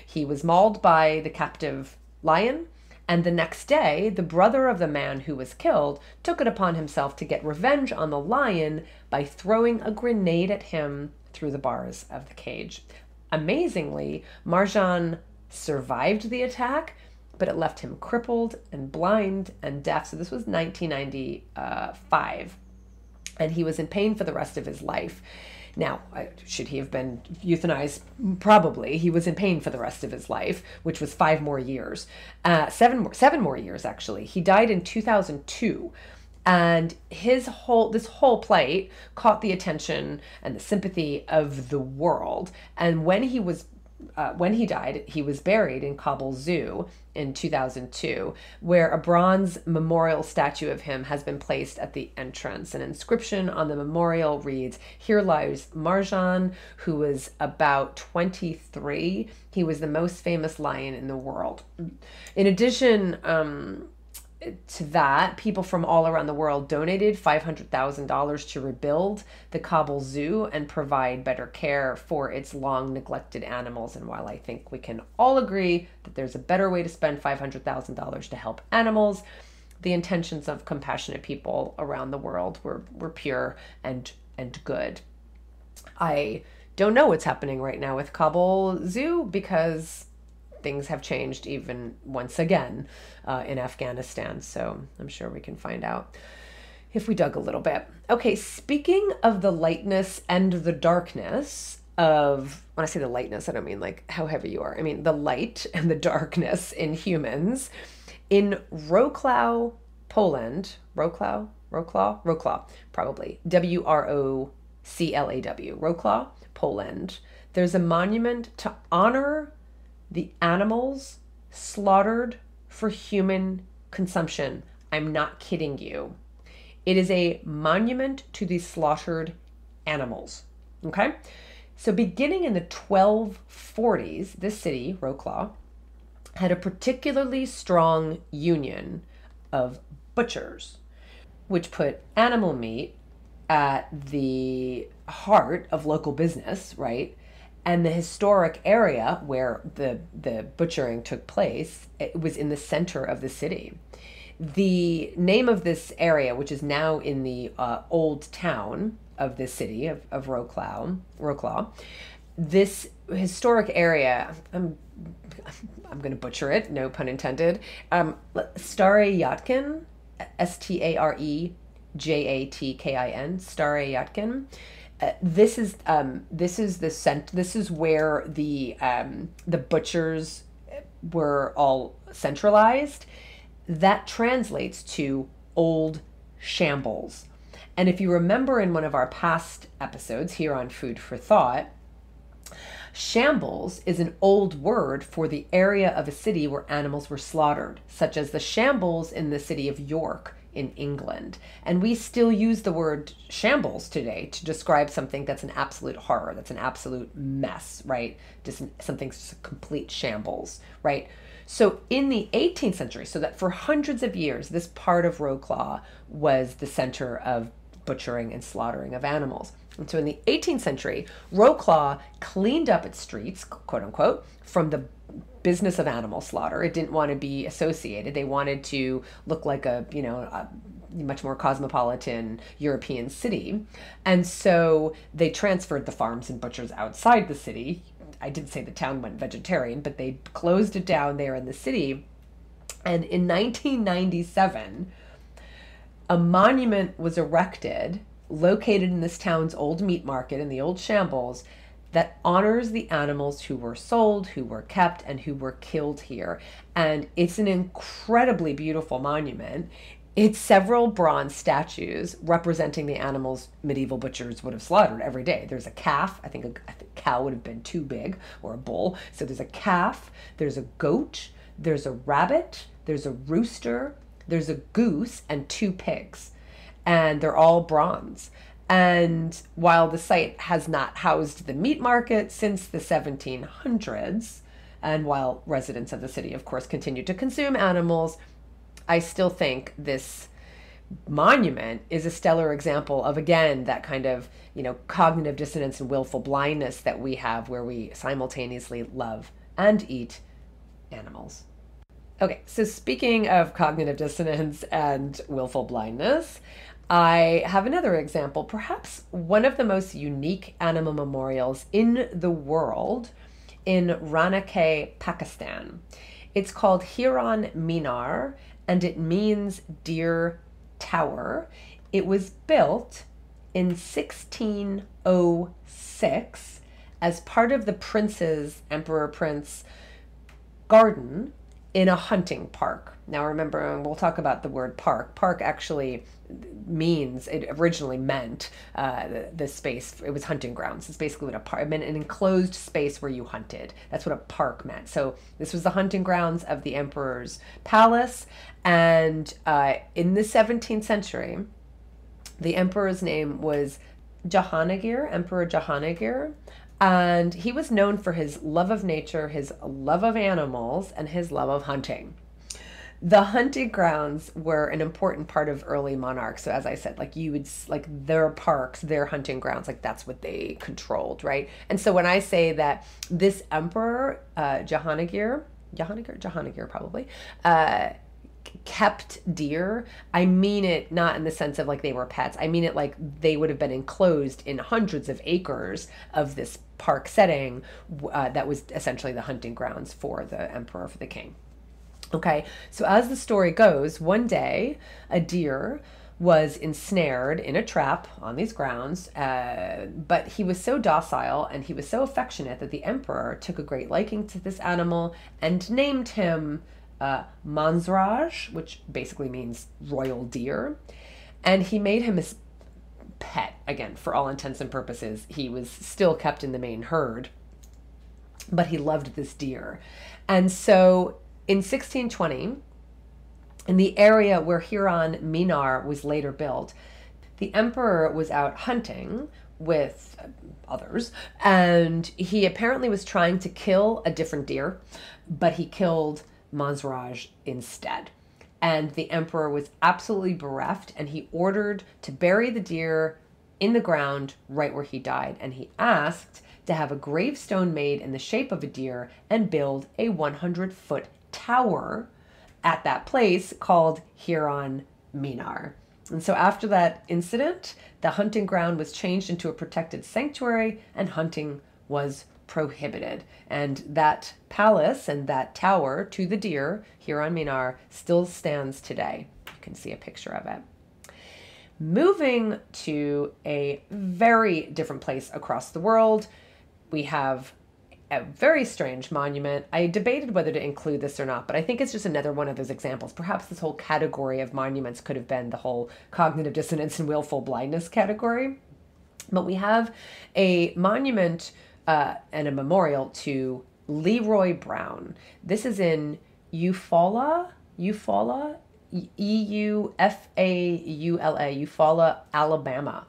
He was mauled by the captive lion, and the next day, the brother of the man who was killed took it upon himself to get revenge on the lion by throwing a grenade at him through the bars of the cage. Amazingly, Marjan survived the attack, but it left him crippled and blind and deaf. So this was 1995, and he was in pain for the rest of his life. Now, should he have been euthanized? Probably. He was in pain for the rest of his life, which was 5 more years. 7 more years, actually. He died in 2002. And this whole plight caught the attention and the sympathy of the world. And when he died, he was buried in Kabul Zoo in 2002, where a bronze memorial statue of him has been placed at the entrance. An inscription on the memorial reads, "Here lies Marjan, who was about 23. He was the most famous lion in the world." In addition to that, people from all around the world donated $500,000 to rebuild the Kabul Zoo and provide better care for its long neglected animals. And while I think we can all agree that there's a better way to spend $500,000 to help animals, the intentions of compassionate people around the world were pure and good. I don't know what's happening right now with Kabul Zoo because things have changed even once again in Afghanistan. So I'm sure we can find out if we dug a little bit. Okay, speaking of the lightness and the darkness of, when I say the lightness, I don't mean like how heavy you are. I mean the light and the darkness in humans. In Wrocław, Poland, Wrocław, probably, Wroclaw, Wrocław, Poland, there's a monument to honor the animals slaughtered for human consumption. I'm not kidding you. It is a monument to the slaughtered animals. Okay? So beginning in the 1240s, this city, Wrocław, had a particularly strong union of butchers, which put animal meat at the heart of local business, right? And the historic area where the butchering took place, it was in the center of the city. The name of this area, which is now in the old town of this city of Wrocław, this historic area, I'm going to butcher it, no pun intended, Stare Yatkin, Starejatkin, Stare Yatkin. This is where the butchers were all centralized. That translates to old shambles. And if you remember in one of our past episodes here on Food for Thought, shambles is an old word for the area of a city where animals were slaughtered, such as the shambles in the city of York in England. And we still use the word shambles today to describe something that's an absolute horror, that's an absolute mess, right? Just something's just a complete shambles, right? So in the 18th century, so that for hundreds of years, this part of Wrocław was the center of butchering and slaughtering of animals. And so in the 18th century, Wrocław cleaned up its streets, quote unquote, from the business of animal slaughter. It didn't want to be associated. They wanted to look like a much more cosmopolitan European city. And so they transferred the farms and butchers outside the city. I did say the town went vegetarian, but they closed it down there in the city. And in 1997, a monument was erected located in this town's old meat market in the old shambles that honors the animals who were sold, who were kept, and who were killed here. And it's an incredibly beautiful monument. It's several bronze statues representing the animals medieval butchers would have slaughtered every day. There's a calf. I think a cow would have been too big, or a bull. So there's a calf, there's a goat, there's a rabbit, there's a rooster, there's a goose, and 2 pigs. And they're all bronze. And while the site has not housed the meat market since the 1700s, and while residents of the city, of course, continue to consume animals, I still think this monument is a stellar example of, again, that kind of, cognitive dissonance and willful blindness that we have where we simultaneously love and eat animals. Okay, so speaking of cognitive dissonance and willful blindness, I have another example, perhaps one of the most unique animal memorials in the world in Ranake, Pakistan. It's called Hiron Minar, and it means deer tower. It was built in 1606 as part of the Emperor Prince garden in a hunting park. Now remember, we'll talk about the word park. Park actually means, it originally meant the space, it was hunting grounds. It's basically what a park, it meant an enclosed space where you hunted. That's what a park meant. So this was the hunting grounds of the emperor's palace. And in the 17th century, the emperor's name was Jahangir, Emperor Jahangir. And he was known for his love of nature, his love of animals, and his love of hunting. The hunting grounds were an important part of early monarchs. So as I said, their parks, their hunting grounds, that's what they controlled, right? And so when I say that this emperor, Jahangir probably, kept deer, I mean it not in the sense of like they were pets. I mean it like they would have been enclosed in hundreds of acres of this park setting that was essentially the hunting grounds for the emperor, for the king. Okay, so as the story goes, one day a deer was ensnared in a trap on these grounds, but he was so docile and he was so affectionate that the emperor took a great liking to this animal and named him Mansraj, which basically means royal deer, and he made him his pet. Again, for all intents and purposes, he was still kept in the main herd, but he loved this deer. And so in 1620, in the area where Hiron Minar was later built, the emperor was out hunting with others, and he apparently was trying to kill a different deer, but he killed Mansraj instead. And the emperor was absolutely bereft, and he ordered to bury the deer in the ground right where he died. And he asked to have a gravestone made in the shape of a deer and build a 100-foot tower at that place called Hiron Minar. And so after that incident, the hunting ground was changed into a protected sanctuary and hunting was prohibited. And that palace and that tower to the deer, Hiron Minar, still stands today. You can see a picture of it. Moving to a very different place across the world, we have a very strange monument. I debated whether to include this or not, but I think it's just another one of those examples. Perhaps this whole category of monuments could have been the whole cognitive dissonance and willful blindness category. But we have a monument and a memorial to Leroy Brown. This is in Eufaula, Eufaula, Eufaula, Alabama.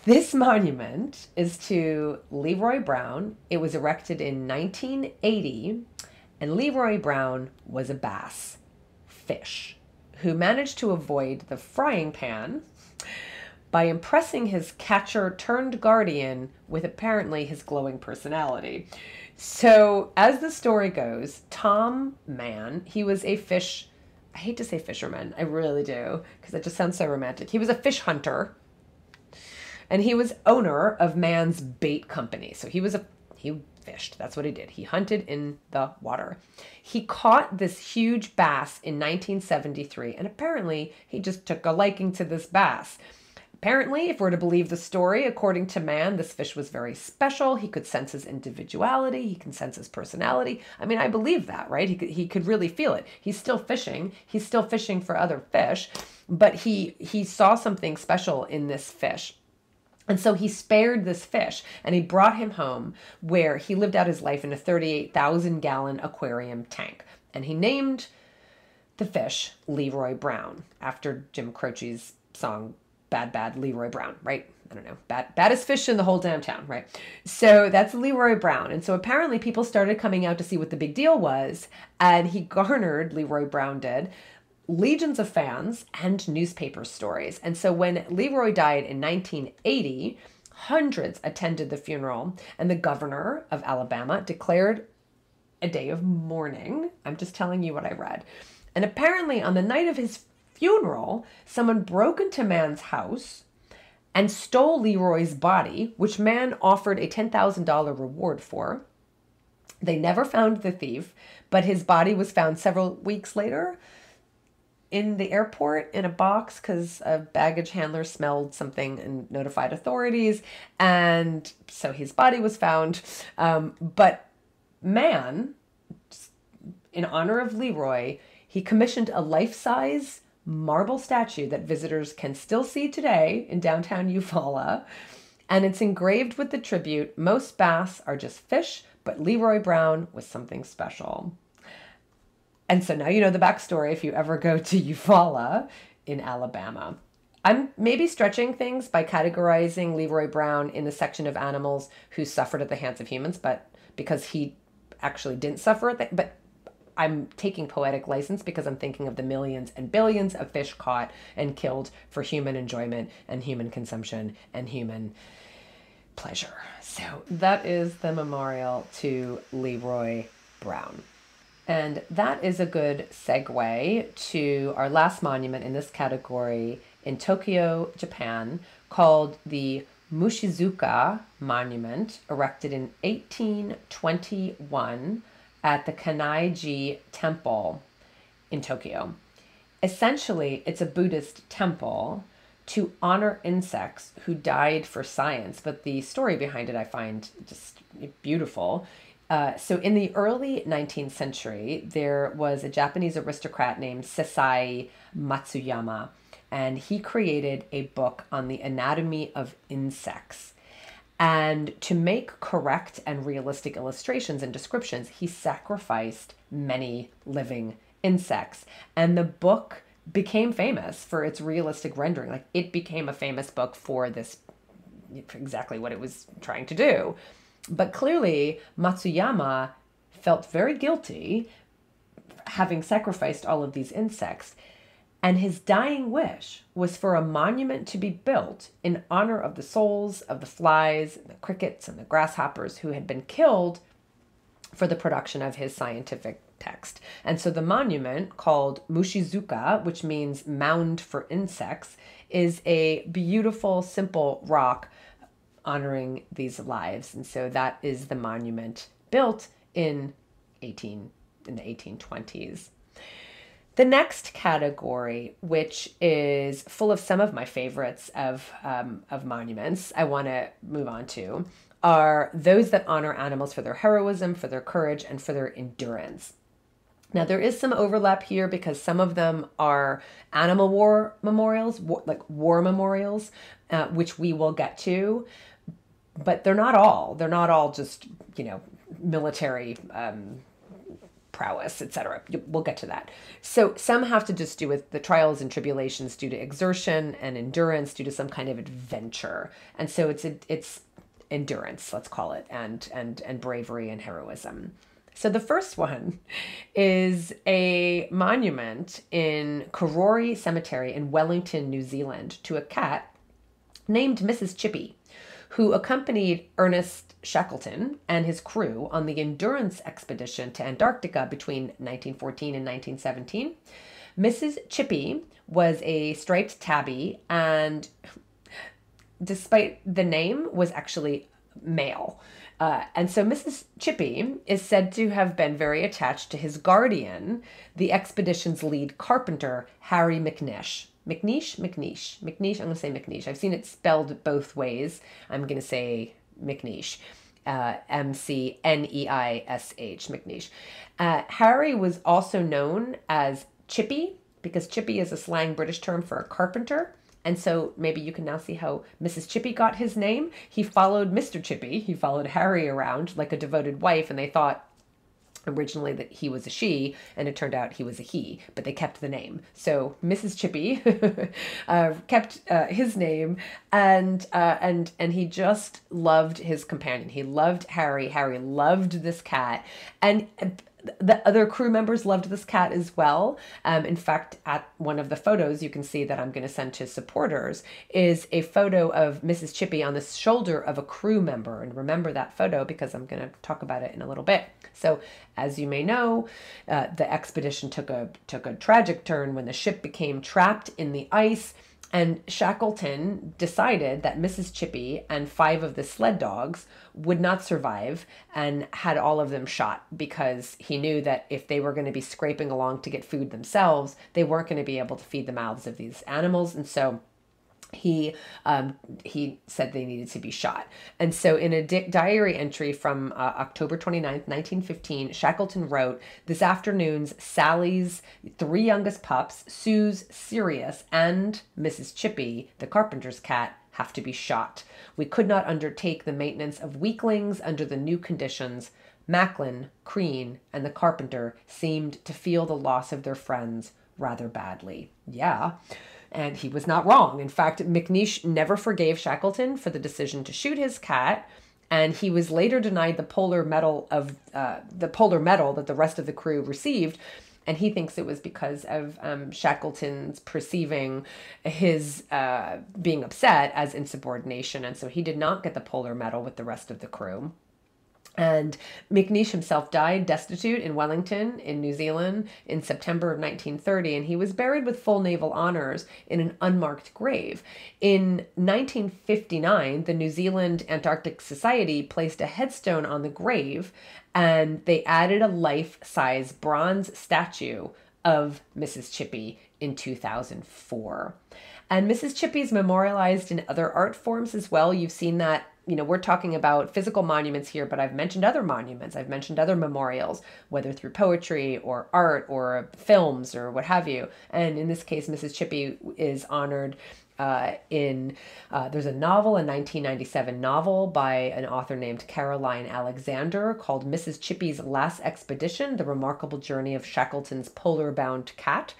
This monument is to Leroy Brown. It was erected in 1980, and Leroy Brown was a bass fish who managed to avoid the frying pan by impressing his catcher turned guardian with apparently his glowing personality. So as the story goes, Tom Mann, he was a fish, I hate to say fisherman, I really do, because it just sounds so romantic. He was a fish hunter, and he was owner of Mann's Bait Company. So he fished. That's what he did. He hunted in the water. He caught this huge bass in 1973, and apparently he just took a liking to this bass. Apparently, if we're to believe the story, according to Mann, this fish was very special. He could sense his individuality. He can sense his personality. I mean, I believe that, right? He could really feel it. He's still fishing. He's still fishing for other fish, but he saw something special in this fish. And so he spared this fish and he brought him home where he lived out his life in a 38,000-gallon aquarium tank. And he named the fish Leroy Brown after Jim Croce's song, Bad, Bad Leroy Brown, right? I don't know, baddest fish in the whole damn town, right? So that's Leroy Brown. And so apparently people started coming out to see what the big deal was. And he garnered, Leroy Brown did, legions of fans and newspaper stories. And so when Leroy died in 1980, hundreds attended the funeral, and the governor of Alabama declared a day of mourning. I'm just telling you what I read. And apparently on the night of his funeral, someone broke into Mann's house and stole Leroy's body, which Mann offered a $10,000 reward for. They never found the thief, but his body was found several weeks later in the airport in a box because a baggage handler smelled something and notified authorities. And so his body was found. But Mann, in honor of Leroy, he commissioned a life-size marble statue that visitors can still see today in downtown Eufaula. And it's engraved with the tribute, most bass are just fish, but Leroy Brown was something special. And so now you know the backstory if you ever go to Eufaula in Alabama. I'm maybe stretching things by categorizing Leroy Brown in the section of animals who suffered at the hands of humans, but because he actually didn't suffer but I'm taking poetic license because I'm thinking of the millions and billions of fish caught and killed for human enjoyment and human consumption and human pleasure. So that is the memorial to Leroy Brown. And that is a good segue to our last monument in this category in Tokyo, Japan, called the Mushizuka Monument, erected in 1821 at the Kanai-ji Temple in Tokyo. Essentially, it's a Buddhist temple to honor insects who died for science, but the story behind it I find just beautiful. So in the early 19th century, there was a Japanese aristocrat named Sesai Matsuyama, and he created a book on the anatomy of insects. And to make correct and realistic illustrations and descriptions, he sacrificed many living insects. And the book became famous for its realistic rendering. Like, it became a famous book for this, for exactly what it was trying to do. But clearly, Matsuyama felt very guilty having sacrificed all of these insects. And his dying wish was for a monument to be built in honor of the souls of the flies, and the crickets, and the grasshoppers who had been killed for the production of his scientific text. And so the monument, called Mushizuka, which means mound for insects, is a beautiful, simple rock honoring these lives. And so that is the monument built in the 1820s. The next category, which is full of some of my favorites of monuments I want to move on to, are those that honor animals for their heroism, for their courage, and for their endurance. Now, there is some overlap here because some of them are animal war memorials, like war memorials, which we will get to. But they're not all. They're not all just, military prowess, etc. We'll get to that. So some have to just do with the trials and tribulations due to exertion and endurance, due to some kind of adventure. And so it's endurance, let's call it, and bravery and heroism. So the first one is a monument in Karori Cemetery in Wellington, New Zealand, to a cat named Mrs. Chippy, who accompanied Ernest Shackleton and his crew on the Endurance expedition to Antarctica between 1914 and 1917. Mrs. Chippy was a striped tabby, and despite the name, was actually male. And so Mrs. Chippy is said to have been very attached to his guardian, the expedition's lead carpenter, Harry McNeish. McNeish. I'm going to say McNeish. I've seen it spelled both ways. I'm going to say McNeish. McNeish, McNeish. Harry was also known as Chippy, because Chippy is a slang British term for a carpenter. And so maybe you can now see how Mrs. Chippy got his name. He followed Mr. Chippy. He followed Harry around like a devoted wife, and they thought originally that he was a she, and it turned out he was a he, but they kept the name. So Mrs. Chippy kept his name, and he just loved his companion. He loved Harry. Harry loved this cat, and the other crew members loved this cat as well. In fact, at one of the photos you can see that I'm going to send to supporters is a photo of Mrs. Chippy on the shoulder of a crew member. And remember that photo because I'm going to talk about it in a little bit. So as you may know, the expedition took a tragic turn when the ship became trapped in the ice. And Shackleton decided that Mrs. Chippy and 5 of the sled dogs would not survive and had all of them shot, because he knew that if they were going to be scraping along to get food themselves, they weren't going to be able to feed the mouths of these animals. And so he said they needed to be shot. And so in a diary entry from October 29th, 1915, Shackleton wrote, "This afternoon's Sally's 3 youngest pups, Sue's, Sirius, and Mrs. Chippy, the carpenter's cat, have to be shot. We could not undertake the maintenance of weaklings under the new conditions. Macklin, Crean, and the carpenter seemed to feel the loss of their friends rather badly." Yeah. And he was not wrong. In fact, McNeish never forgave Shackleton for the decision to shoot his cat, and he was later denied the polar medal that the rest of the crew received. And he thinks it was because of Shackleton's perceiving his being upset as insubordination, and so he did not get the polar medal with the rest of the crew. And Mccamesh himself died destitute in Wellington, in New Zealand, in September of 1930, and he was buried with full naval honors in an unmarked grave. In 1959, the New Zealand Antarctic Society placed a headstone on the grave, and they added a life-size bronze statue of Mrs. Chippy in 2004. And Mrs. Chippy is memorialized in other art forms as well. You've seen that. We're talking about physical monuments here, but I've mentioned other monuments. I've mentioned other memorials, whether through poetry or art or films or what have you. And in this case, Mrs. Chippy is honored there's a novel, a 1997 novel by an author named Caroline Alexander called Mrs. Chippy's Last Expedition, The Remarkable Journey of Shackleton's Polar-Bound Cat.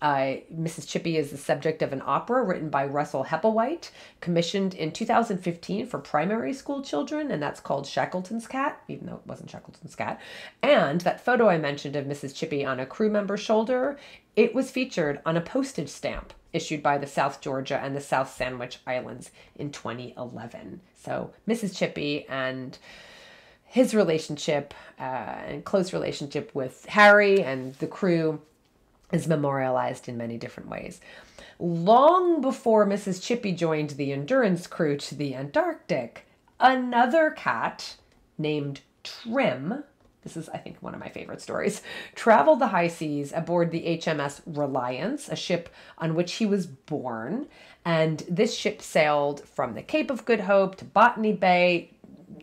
Mrs. Chippy is the subject of an opera written by Russell Hepplewhite, commissioned in 2015 for primary school children, and that's called Shackleton's Cat, even though it wasn't Shackleton's cat. And that photo I mentioned of Mrs. Chippy on a crew member's shoulder, it was featured on a postage stamp issued by the South Georgia and the South Sandwich Islands in 2011. So Mrs. Chippy and his relationship and close relationship with Harry and the crew is memorialized in many different ways. Long before Mrs. Chippy joined the Endurance crew to the Antarctic, another cat named Trim, this is, I think, one of my favorite stories, traveled the high seas aboard the HMS Reliance, a ship on which he was born. And this ship sailed from the Cape of Good Hope to Botany Bay,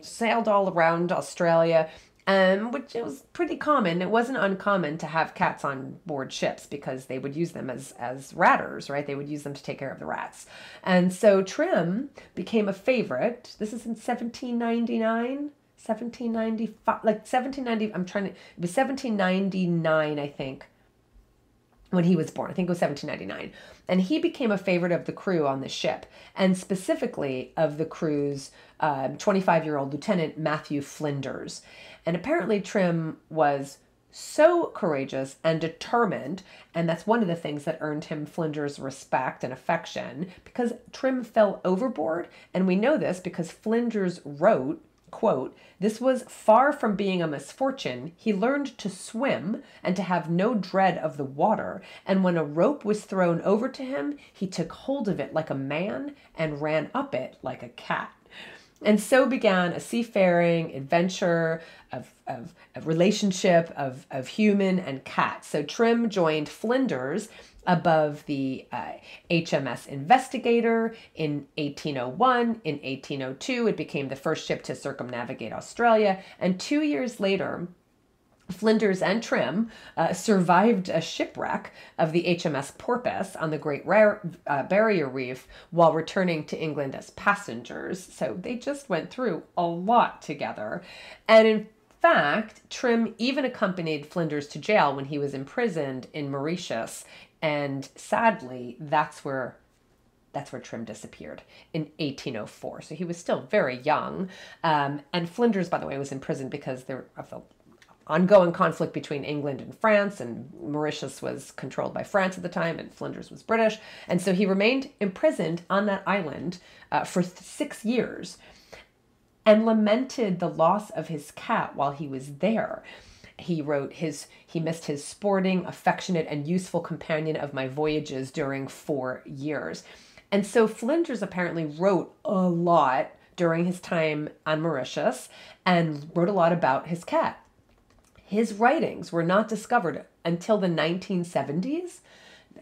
sailed all around Australia, which it was pretty common. It wasn't uncommon to have cats on board ships because they would use them as ratters, right? They would use them to take care of the rats. And so Trim became a favorite. This is in 1799, 1795, like 1790. It was 1799, I think, when he was born. I think it was 1799. And he became a favorite of the crew on the ship, and specifically of the crew's 25-year-old Lieutenant Matthew Flinders. And apparently Trim was so courageous and determined, and that's one of the things that earned him Flinders' respect and affection, because Trim fell overboard. And we know this because Flinders wrote, quote, "This was far from being a misfortune. He learned to swim and to have no dread of the water. And when a rope was thrown over to him, he took hold of it like a man and ran up it like a cat." And so began a seafaring adventure of relationship of human and cat. So Trim joined Flinders above the HMS Investigator in 1801. In 1802, it became the first ship to circumnavigate Australia. And 2 years later, Flinders and Trim survived a shipwreck of the HMS Porpoise on the Great Barrier Reef while returning to England as passengers. So they just went through a lot together. And in fact, Trim even accompanied Flinders to jail when he was imprisoned in Mauritius. And sadly, that's where Trim disappeared in 1804. So he was still very young. And Flinders, by the way, was in prison because of the ongoing conflict between England and France, and Mauritius was controlled by France at the time, and Flinders was British. And so he remained imprisoned on that island for 6 years and lamented the loss of his cat while he was there. He wrote he missed his sporting, affectionate, and useful companion of my voyages during 4 years. And so Flinders apparently wrote a lot during his time on Mauritius and wrote a lot about his cat. His writings were not discovered until the 1970s.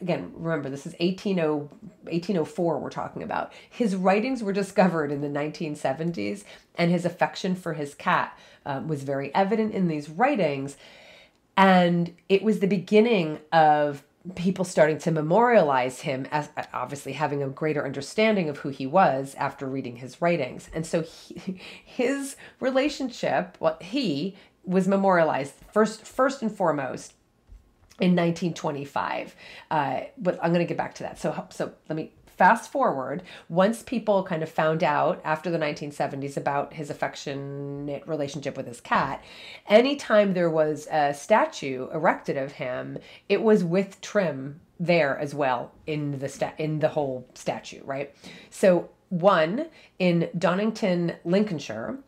Again, remember, this is 1804 we're talking about. His writings were discovered in the 1970s, and his affection for his cat was very evident in these writings. And it was the beginning of people starting to memorialize him as obviously having a greater understanding of who he was after reading his writings. And so his relationship, he was memorialized first and foremost in 1925. But I'm going to get back to that. So let me fast forward. Once people kind of found out after the 1970s about his affectionate relationship with his cat, anytime there was a statue erected of him, it was with Trim there as well in the whole statue, right? So one in Donnington, Lincolnshire,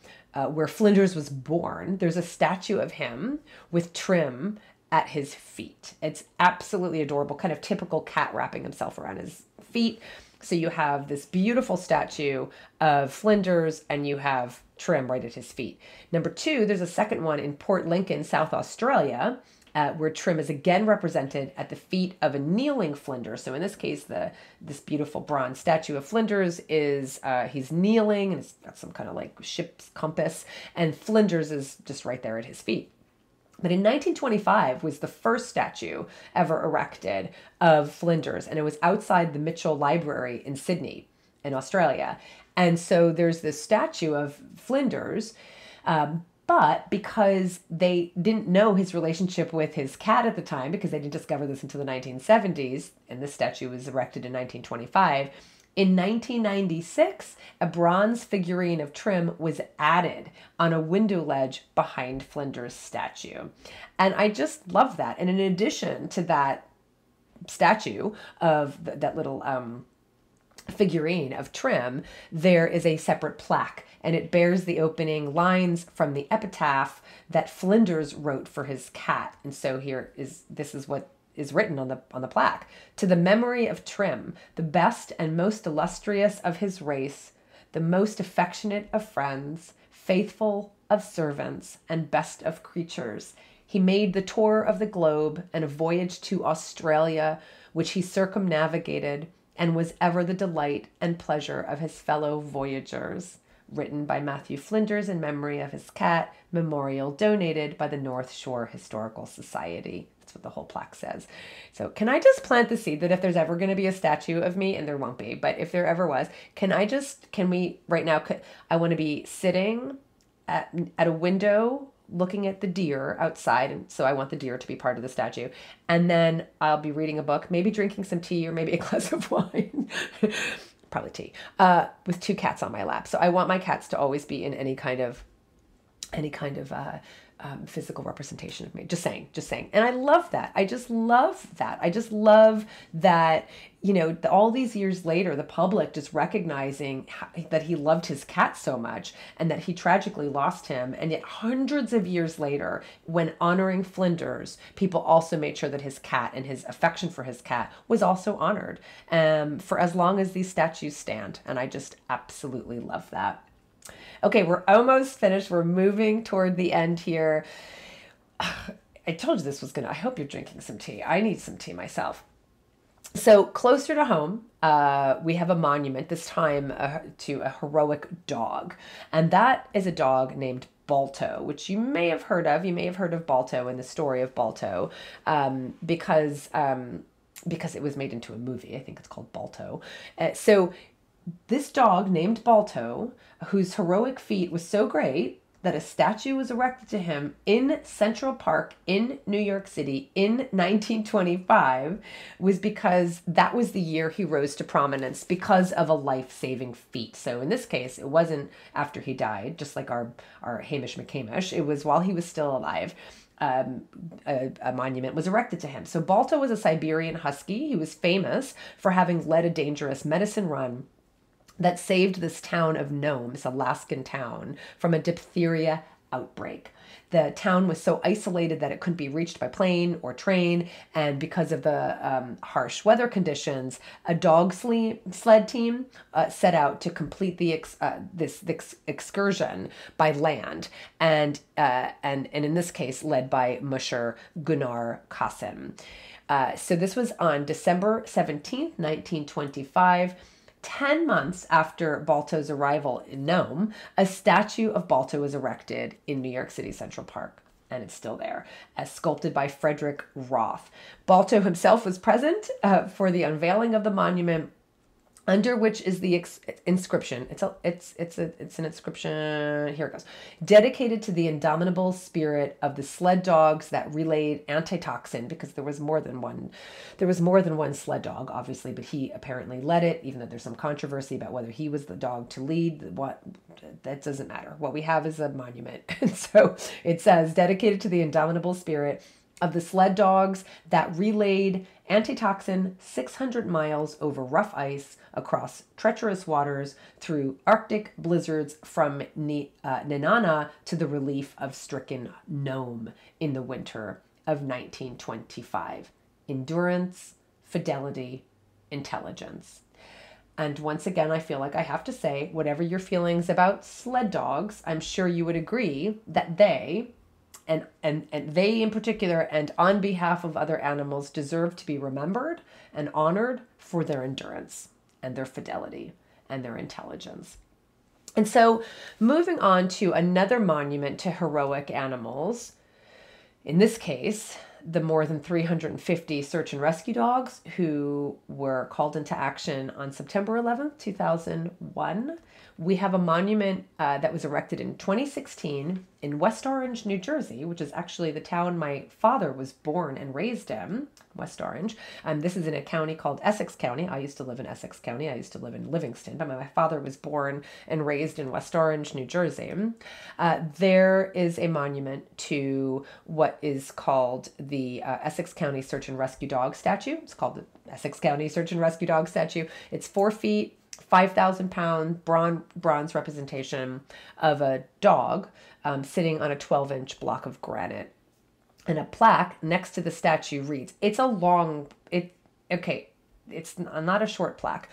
where Flinders was born. There's a statue of him with Trim at his feet. It's absolutely adorable, kind of typical cat wrapping himself around his feet. So you have this beautiful statue of Flinders and you have Trim right at his feet. Number two, there's a second one in Port Lincoln, South Australia, where Trim is again represented at the feet of a kneeling Flinders. So in this case, this beautiful bronze statue of Flinders is, he's kneeling and it's got some kind of like ship's compass, and Flinders is just right there at his feet. But in 1925 was the first statue ever erected of Flinders, and it was outside the Mitchell Library in Sydney, in Australia. And so there's this statue of Flinders, but because they didn't know his relationship with his cat at the time, because they didn't discover this until the 1970s, and this statue was erected in 1925, in 1996, a bronze figurine of Trim was added on a window ledge behind Flinders' statue. And I just love that. And in addition to that statue of that little figurine of Trim, there is a separate plaque, and it bears the opening lines from the epitaph that Flinders wrote for his cat. And so this is what is written on the plaque. To the memory of Trim, the best and most illustrious of his race, the most affectionate of friends, faithful of servants, and best of creatures, he made the tour of the globe and a voyage to Australia, which he circumnavigated, and was ever the delight and pleasure of his fellow voyagers. Written by Matthew Flinders in memory of his cat, memorial donated by the North Shore Historical Society. That's what the whole plaque says. So can I just plant the seed that if there's ever going to be a statue of me, and there won't be, but if there ever was, can we right now, I want to be sitting at a window looking at the deer outside, and so I want the deer to be part of the statue, and then I'll be reading a book, maybe drinking some tea or maybe a glass of wine. Probably tea, with two cats on my lap. So I want my cats to always be in any kind of physical representation of me. Just saying. And I love that. I just love that. I just love that, all these years later, the public just recognizing that he loved his cat so much and that he tragically lost him. And yet hundreds of years later, when honoring Flinders, people also made sure that his cat and his affection for his cat was also honored for as long as these statues stand. And I just absolutely love that. Okay, we're almost finished. We're moving toward the end here. I told you this was I hope you're drinking some tea. I need some tea myself. So closer to home, we have a monument, this time to a heroic dog. And that is a dog named Balto, which you may have heard of. You may have heard of Balto and the story of Balto because it was made into a movie. I think it's called Balto. So this dog named Balto, whose heroic feat was so great that a statue was erected to him in Central Park in New York City in 1925, was because that was the year he rose to prominence because of a life-saving feat. So in this case, it wasn't after he died, just like our Hamish Mccamesh. It was while he was still alive. A monument was erected to him. So Balto was a Siberian husky. He was famous for having led a dangerous medicine run that saved this town of Nome, this Alaskan town, from a diphtheria outbreak. The town was so isolated that it couldn't be reached by plane or train, and because of the harsh weather conditions, a dog sled team set out to complete this excursion by land, and in this case led by Musher Gunnar Kassen. So this was on December 17th, 1925. 10 months after Balto's arrival in Nome, a statue of Balto was erected in New York City Central Park, and it's still there, as sculpted by Frederick Roth. Balto himself was present for the unveiling of the monument, under which is the inscription. It's an inscription. Here it goes. Dedicated to the indomitable spirit of the sled dogs that relayed antitoxin, because there was more than one. There was more than one sled dog, obviously, but he apparently led it. Even though there's some controversy about whether he was the dog to lead. That doesn't matter. What we have is a monument, and so it says dedicated to the indomitable spirit of the sled dogs that relayed antitoxin 600 miles over rough ice across treacherous waters through Arctic blizzards from Nenana to the relief of stricken Nome in the winter of 1925. Endurance, fidelity, intelligence. And once again, I feel like I have to say, whatever your feelings about sled dogs, I'm sure you would agree that they, and they in particular, and on behalf of other animals, deserve to be remembered and honored for their endurance and their fidelity and their intelligence. And so moving on to another monument to heroic animals, in this case, the more than 350 search and rescue dogs who were called into action on September 11th, 2001. We have a monument that was erected in 2016 in West Orange, New Jersey, which is actually the town my father was born and raised in, West Orange. This is in a county called Essex County. I used to live in Essex County. I used to live in Livingston, but my father was born and raised in West Orange, New Jersey. There is a monument to what is called the Essex County Search and Rescue Dog Statue. It's called the Essex County Search and Rescue Dog Statue. It's 4 feet, 5,000-pound bronze representation of a dog sitting on a 12-inch block of granite. And a plaque next to the statue reads, it's not a short plaque.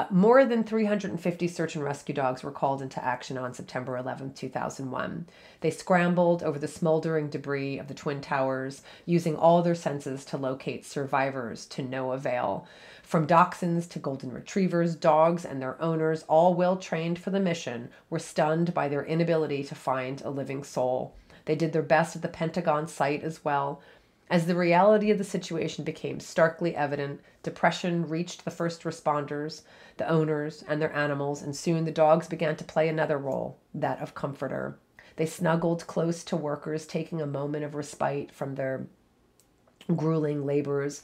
More than 350 search and rescue dogs were called into action on September 11, 2001. They scrambled over the smoldering debris of the Twin Towers, using all their senses to locate survivors to no avail. From dachshunds to golden retrievers, dogs and their owners, all well trained for the mission, were stunned by their inability to find a living soul. They did their best at the Pentagon site as well. As the reality of the situation became starkly evident, depression reached the first responders, the owners, and their animals, and soon the dogs began to play another role, that of comforter. They snuggled close to workers, taking a moment of respite from their grueling labors,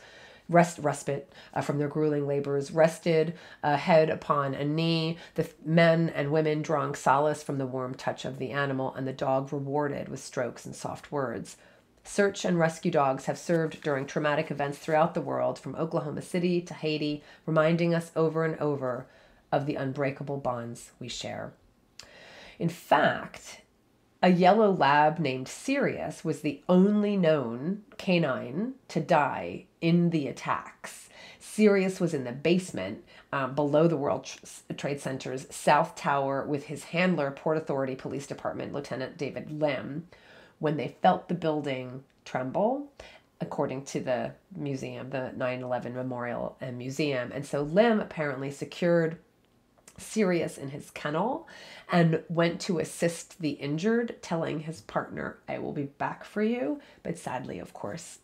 respite from their grueling labors, rested a head upon a knee, the men and women drawing solace from the warm touch of the animal, and the dog rewarded with strokes and soft words. Search and rescue dogs have served during traumatic events throughout the world, from Oklahoma City to Haiti, reminding us over and over of the unbreakable bonds we share. In fact, a yellow lab named Sirius was the only known canine to die in the attacks. Sirius was in the basement below the World Trade Center's South Tower with his handler, Port Authority Police Department Lieutenant David Lim, when they felt the building tremble, according to the museum, the 9/11 Memorial and Museum. And so Lim apparently secured Sirius in his kennel and went to assist the injured, telling his partner, "I will be back for you." But sadly, of course,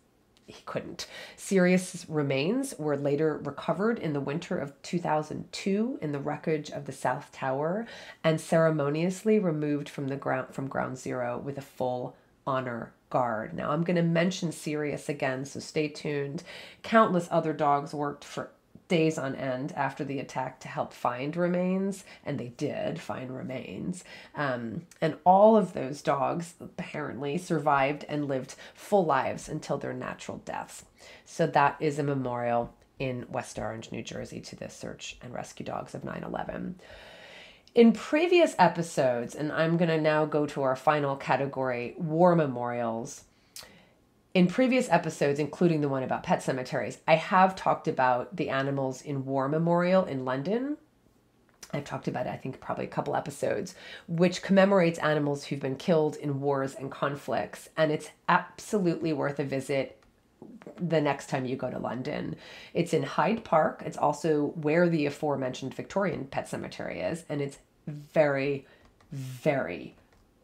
he couldn't. Sirius's remains were later recovered in the winter of 2002 in the wreckage of the South Tower and ceremoniously removed from ground zero with a full honor guard. Now, I'm going to mention Sirius again, so stay tuned. Countless other dogs worked for days on end after the attack to help find remains, and they did find remains. And all of those dogs apparently survived and lived full lives until their natural deaths. So that is a memorial in West Orange, New Jersey, to the search and rescue dogs of 9/11. In previous episodes, and I'm going to now go to our final category, war memorials. In previous episodes, including the one about pet cemeteries, I have talked about the Animals in War Memorial in London. I've talked about it, I think, probably a couple episodes, which commemorates animals who've been killed in wars and conflicts. And it's absolutely worth a visit the next time you go to London. It's in Hyde Park. It's also where the aforementioned Victorian Pet Cemetery is. And it's very, very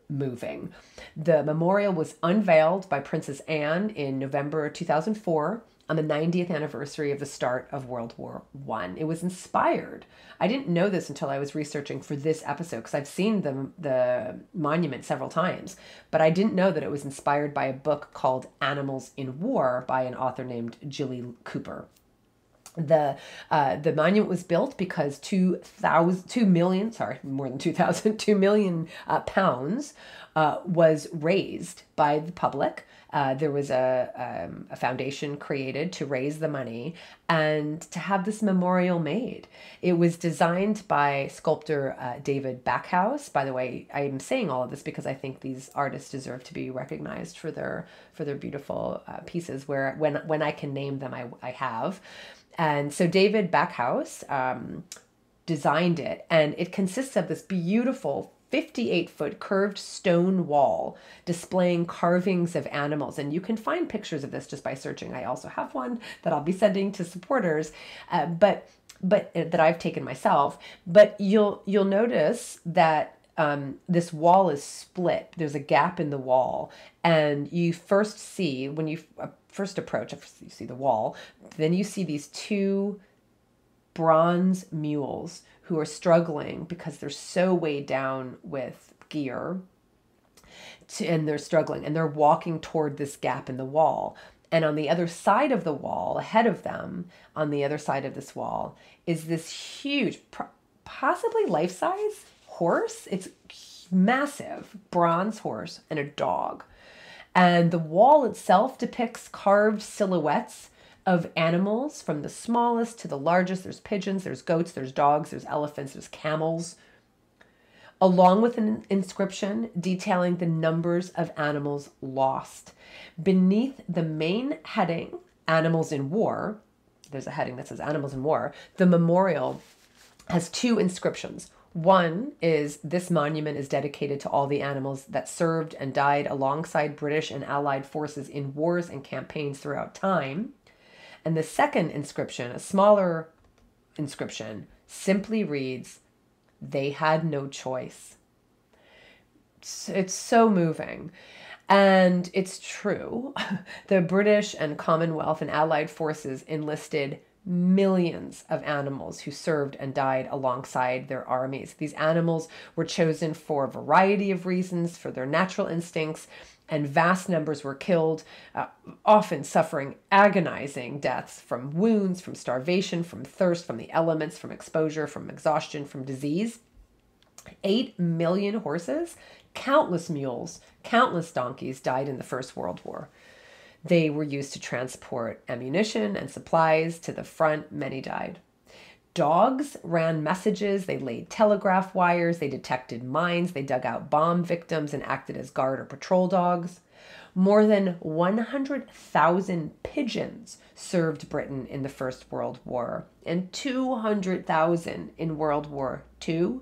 moving. The memorial was unveiled by Princess Anne in November 2004 on the 90th anniversary of the start of World War I. It was inspired. I didn't know this until I was researching for this episode, because I've seen the monument several times, but I didn't know that it was inspired by a book called Animals in War by an author named Julie Cooper. The monument was built because 2 million, sorry, more than 2,000, 2 million pounds was raised by the public. There was a foundation created to raise the money and to have this memorial made. It was designed by sculptor David Backhouse. By the way, I'm saying all of this because I think these artists deserve to be recognized for their beautiful pieces. Where when I can name them, I have. And so David Backhouse designed it, and it consists of this beautiful 58-foot curved stone wall displaying carvings of animals. And you can find pictures of this just by searching. I also have one that I'll be sending to supporters, but that I've taken myself. But you'll notice that this wall is split. There's a gap in the wall, and you first see, when you first approach, you see the wall, then you see these two bronze mules who are struggling because they're so weighed down with gear, and they're struggling, and they're walking toward this gap in the wall. And on the other side of the wall, ahead of them, on the other side of this wall, is this huge, possibly life-size horse. It's massive, bronze horse and a dog. And the wall itself depicts carved silhouettes of animals from the smallest to the largest. There's pigeons, there's goats, there's dogs, there's elephants, there's camels, along with an inscription detailing the numbers of animals lost. Beneath the main heading, Animals in War, there's a heading that says Animals in War, the memorial has two inscriptions. One is, this monument is dedicated to all the animals that served and died alongside British and Allied forces in wars and campaigns throughout time. And the second inscription, a smaller inscription, simply reads, they had no choice. It's so moving. And it's true. The British and Commonwealth and Allied forces enlisted millions of animals who served and died alongside their armies. These animals were chosen for a variety of reasons, for their natural instincts, and vast numbers were killed, often suffering agonizing deaths from wounds, from starvation, from thirst, from the elements, from exposure, from exhaustion, from disease. 8 million horses, countless mules, countless donkeys died in the First World War. They were used to transport ammunition and supplies to the front. Many died. Dogs ran messages. They laid telegraph wires. They detected mines. They dug out bomb victims and acted as guard or patrol dogs. More than 100,000 pigeons served Britain in the First World War, and 200,000 in World War II.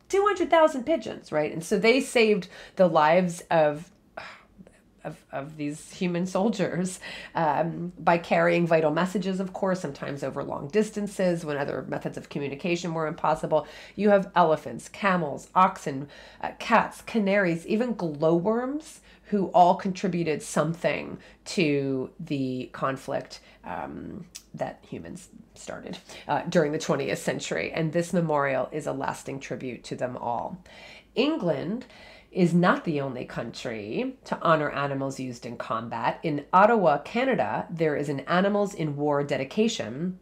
200,000 pigeons, right? And so they saved the lives of these human soldiers by carrying vital messages, of course, sometimes over long distances when other methods of communication were impossible. You have elephants, camels, oxen, cats, canaries, even glowworms, who all contributed something to the conflict that humans started during the 20th century. And this memorial is a lasting tribute to them all. England is not the only country to honor animals used in combat. In Ottawa, Canada, there is an Animals in War dedication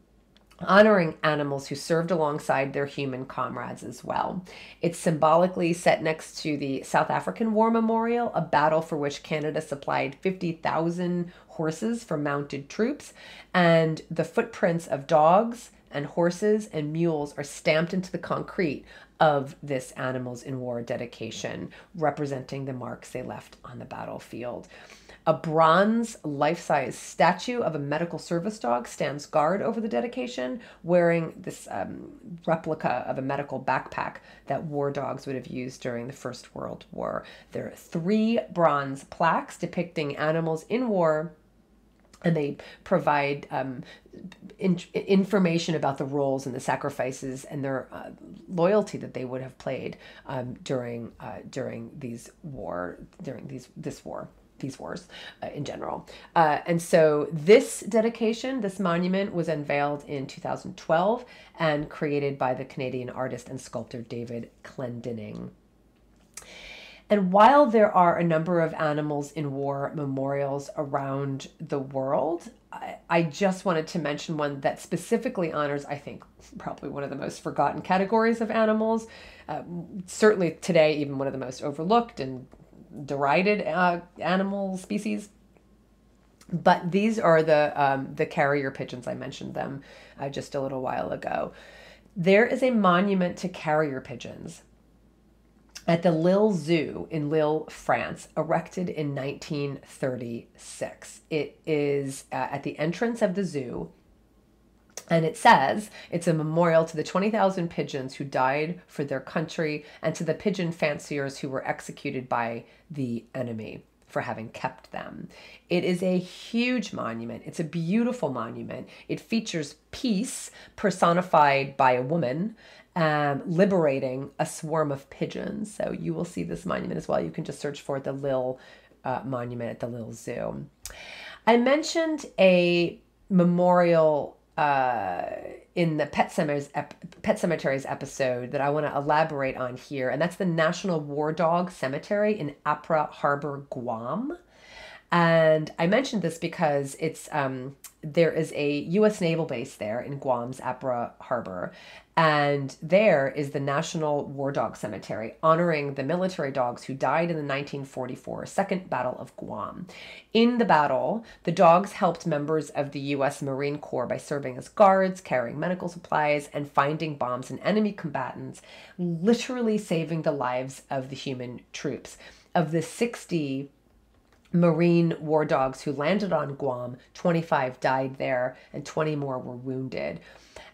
honoring animals who served alongside their human comrades as well. It's symbolically set next to the South African War Memorial, a battle for which Canada supplied 50,000 horses for mounted troops, and the footprints of dogs and horses and mules are stamped into the concrete of this Animals in War dedication, representing the marks they left on the battlefield. A bronze life-size statue of a medical service dog stands guard over the dedication, wearing this replica of a medical backpack that war dogs would have used during the First World War. There are 3 bronze plaques depicting animals in war, and they provide information about the roles and the sacrifices and their loyalty that they would have played during these wars in general. And so this dedication, this monument, was unveiled in 2012 and created by the Canadian artist and sculptor David Clendening. And while there are a number of animals in war memorials around the world, I just wanted to mention one that specifically honors, I think, probably one of the most forgotten categories of animals. Certainly today, even one of the most overlooked and derided animal species. But these are the carrier pigeons. I mentioned them just a little while ago. There is a monument to carrier pigeons at the Lille Zoo in Lille, France, erected in 1936. It is at the entrance of the zoo, and it says it's a memorial to the 20,000 pigeons who died for their country and to the pigeon fanciers who were executed by the enemy for having kept them. It is a huge monument. It's a beautiful monument. It features peace personified by a woman liberating a swarm of pigeons. So you will see this monument as well. You can just search for the Lille monument at the Lille Zoo. I mentioned a memorial in the Pet Cemeteries episode that I want to elaborate on here, and that's the National War Dog Cemetery in Apra Harbor, Guam. And I mentioned this because it's there is a U.S. naval base there in Guam's Apra Harbor, and there is the National War Dog Cemetery honoring the military dogs who died in the 1944 Second Battle of Guam. In the battle, the dogs helped members of the U.S. Marine Corps by serving as guards, carrying medical supplies, and finding bombs in enemy combatants, literally saving the lives of the human troops. Of the 60 Marine war dogs who landed on Guam, 25 died there and 20 more were wounded.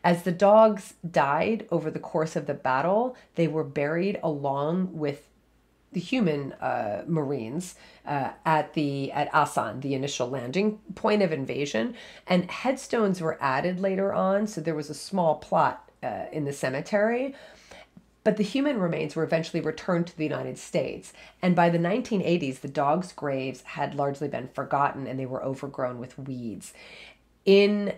As the dogs died over the course of the battle, they were buried along with the human Marines at Asan, the initial landing point of invasion, and headstones were added later on, so there was a small plot in the cemetery. But the human remains were eventually returned to the United States. And by the 1980s, the dogs' graves had largely been forgotten and they were overgrown with weeds. In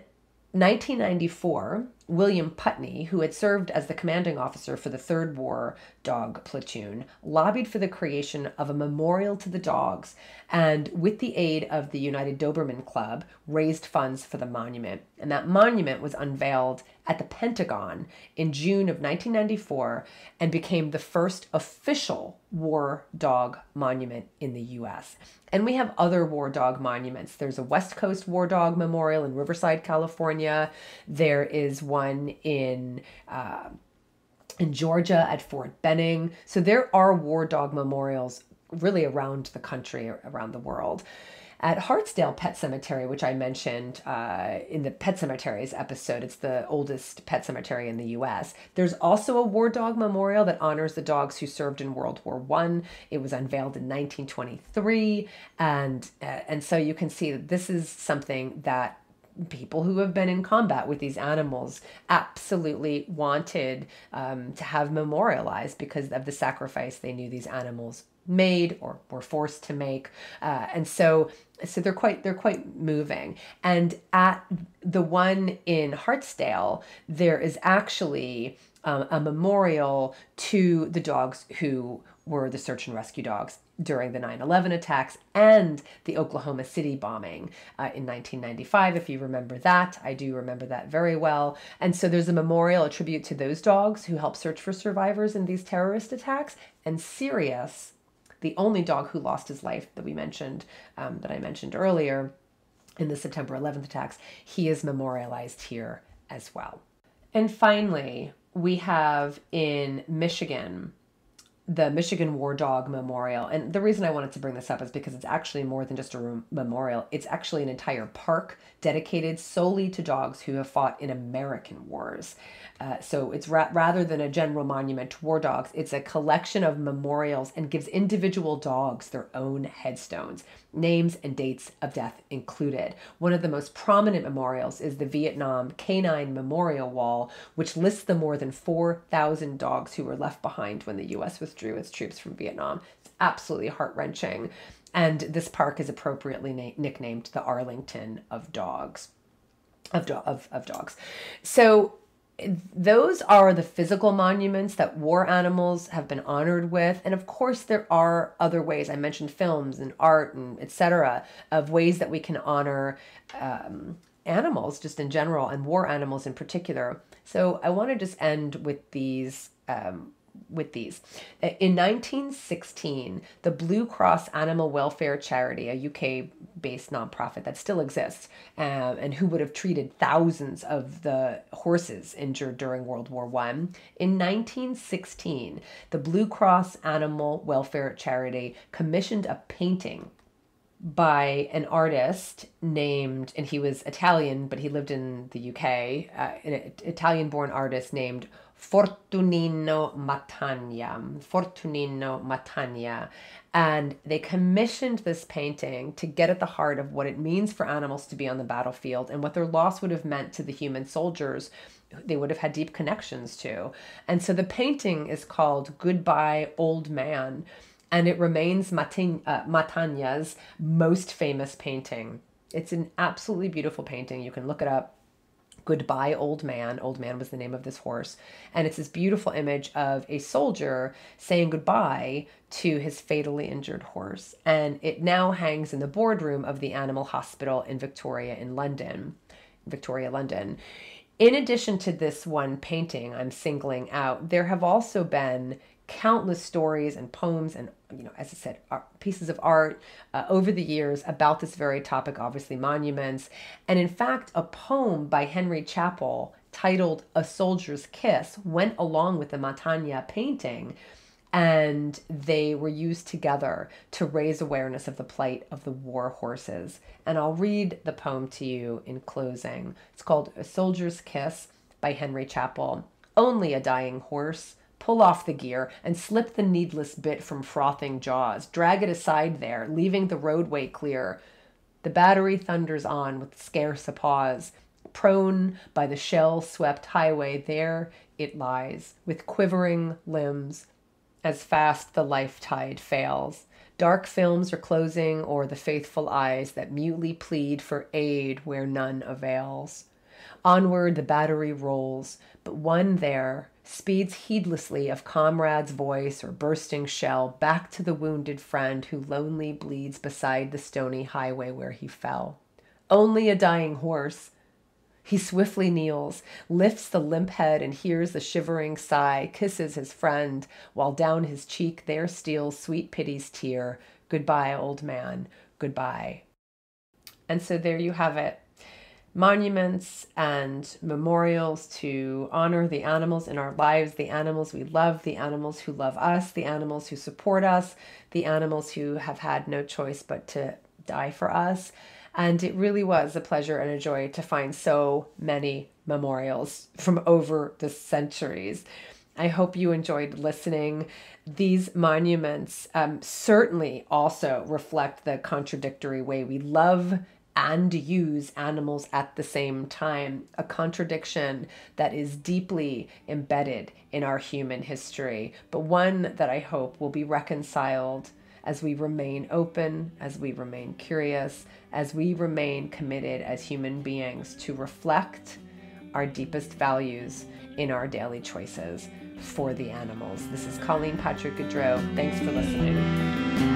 1994, William Putney, who had served as the commanding officer for the 3rd War Dog Platoon, lobbied for the creation of a memorial to the dogs, and with the aid of the United Doberman Club, raised funds for the monument. And that monument was unveiled at the Pentagon in June of 1994 and became the first official war dog monument in the U.S. And we have other war dog monuments. There's a West Coast War Dog Memorial in Riverside, California. There is one in Georgia at Fort Benning. So there are war dog memorials really around the country, around the world. At Hartsdale Pet Cemetery, which I mentioned in the Pet Cemeteries episode, it's the oldest pet cemetery in the U.S. There's also a war dog memorial that honors the dogs who served in World War I. It was unveiled in 1923, and so you can see that this is something that people who have been in combat with these animals absolutely wanted to have memorialized because of the sacrifice they knew these animals made or were forced to make, and so they're quite moving. And at the one in Hartsdale, there is actually a memorial to the dogs who were the search and rescue dogs during the 9/11 attacks and the Oklahoma City bombing in 1995, if you remember that. I do remember that very well. And so there's a memorial, a tribute to those dogs who helped search for survivors in these terrorist attacks. And Sirius, the only dog who lost his life that we mentioned, that I mentioned earlier in the September 11th attacks, he is memorialized here as well. And finally, we have in Michigan, the Michigan War Dog Memorial. And the reason I wanted to bring this up is because it's actually more than just a memorial. It's actually an entire park dedicated solely to dogs who have fought in American wars. So it's rather than a general monument to war dogs, it's a collection of memorials and gives individual dogs their own headstones, names and dates of death included. One of the most prominent memorials is the Vietnam Canine Memorial Wall, which lists the more than 4,000 dogs who were left behind when the U.S. withdrew its troops from Vietnam. It's absolutely heart-wrenching. And this park is appropriately nicknamed the Arlington of Dogs. Of dogs. So those are the physical monuments that war animals have been honored with. And of course, there are other ways. I mentioned films and art and etc. of ways that we can honor animals just in general and war animals in particular. So I want to just end with these. In 1916, the Blue Cross Animal Welfare Charity, a UK-based nonprofit that still exists, and who would have treated thousands of the horses injured during World War I. In 1916, the Blue Cross Animal Welfare Charity commissioned a painting by an artist named, and he was Italian, but he lived in the UK, an Italian-born artist named Fortunino Matania. And they commissioned this painting to get at the heart of what it means for animals to be on the battlefield and what their loss would have meant to the human soldiers they would have had deep connections to. And so the painting is called Goodbye, Old Man, and it remains Matania's most famous painting. It's an absolutely beautiful painting. You can look it up. Goodbye, Old Man. Old Man was the name of this horse. And it's this beautiful image of a soldier saying goodbye to his fatally injured horse. And it now hangs in the boardroom of the Animal Hospital in Victoria, London. In addition to this one painting I'm singling out, there have also been countless stories and poems and, as I said, pieces of art over the years about this very topic, obviously monuments. And in fact, a poem by Henry Chappell titled A Soldier's Kiss went along with the Matania painting, and they were used together to raise awareness of the plight of the war horses. And I'll read the poem to you in closing. It's called A Soldier's Kiss by Henry Chappell. Only a dying horse. Pull off the gear and slip the needless bit from frothing jaws. Drag it aside there, leaving the roadway clear. The battery thunders on with scarce a pause. Prone by the shell-swept highway, there it lies, with quivering limbs, as fast the life tide fails. Dark films are closing o'er the faithful eyes that mutely plead for aid where none avails. Onward the battery rolls, but one there speeds heedlessly of comrade's voice or bursting shell back to the wounded friend who lonely bleeds beside the stony highway where he fell. Only a dying horse. He swiftly kneels, lifts the limp head and hears the shivering sigh, kisses his friend, while down his cheek there steals sweet pity's tear. Goodbye, old man, goodbye. And so there you have it. Monuments and memorials to honor the animals in our lives, the animals we love, the animals who love us, the animals who support us, the animals who have had no choice but to die for us. And it really was a pleasure and a joy to find so many memorials from over the centuries. I hope you enjoyed listening. These monuments certainly also reflect the contradictory way we love and use animals at the same time, a contradiction that is deeply embedded in our human history, but one that I hope will be reconciled as we remain open, as we remain curious, as we remain committed as human beings to reflect our deepest values in our daily choices for the animals. This is Colleen Patrick-Goudreau. Thanks for listening.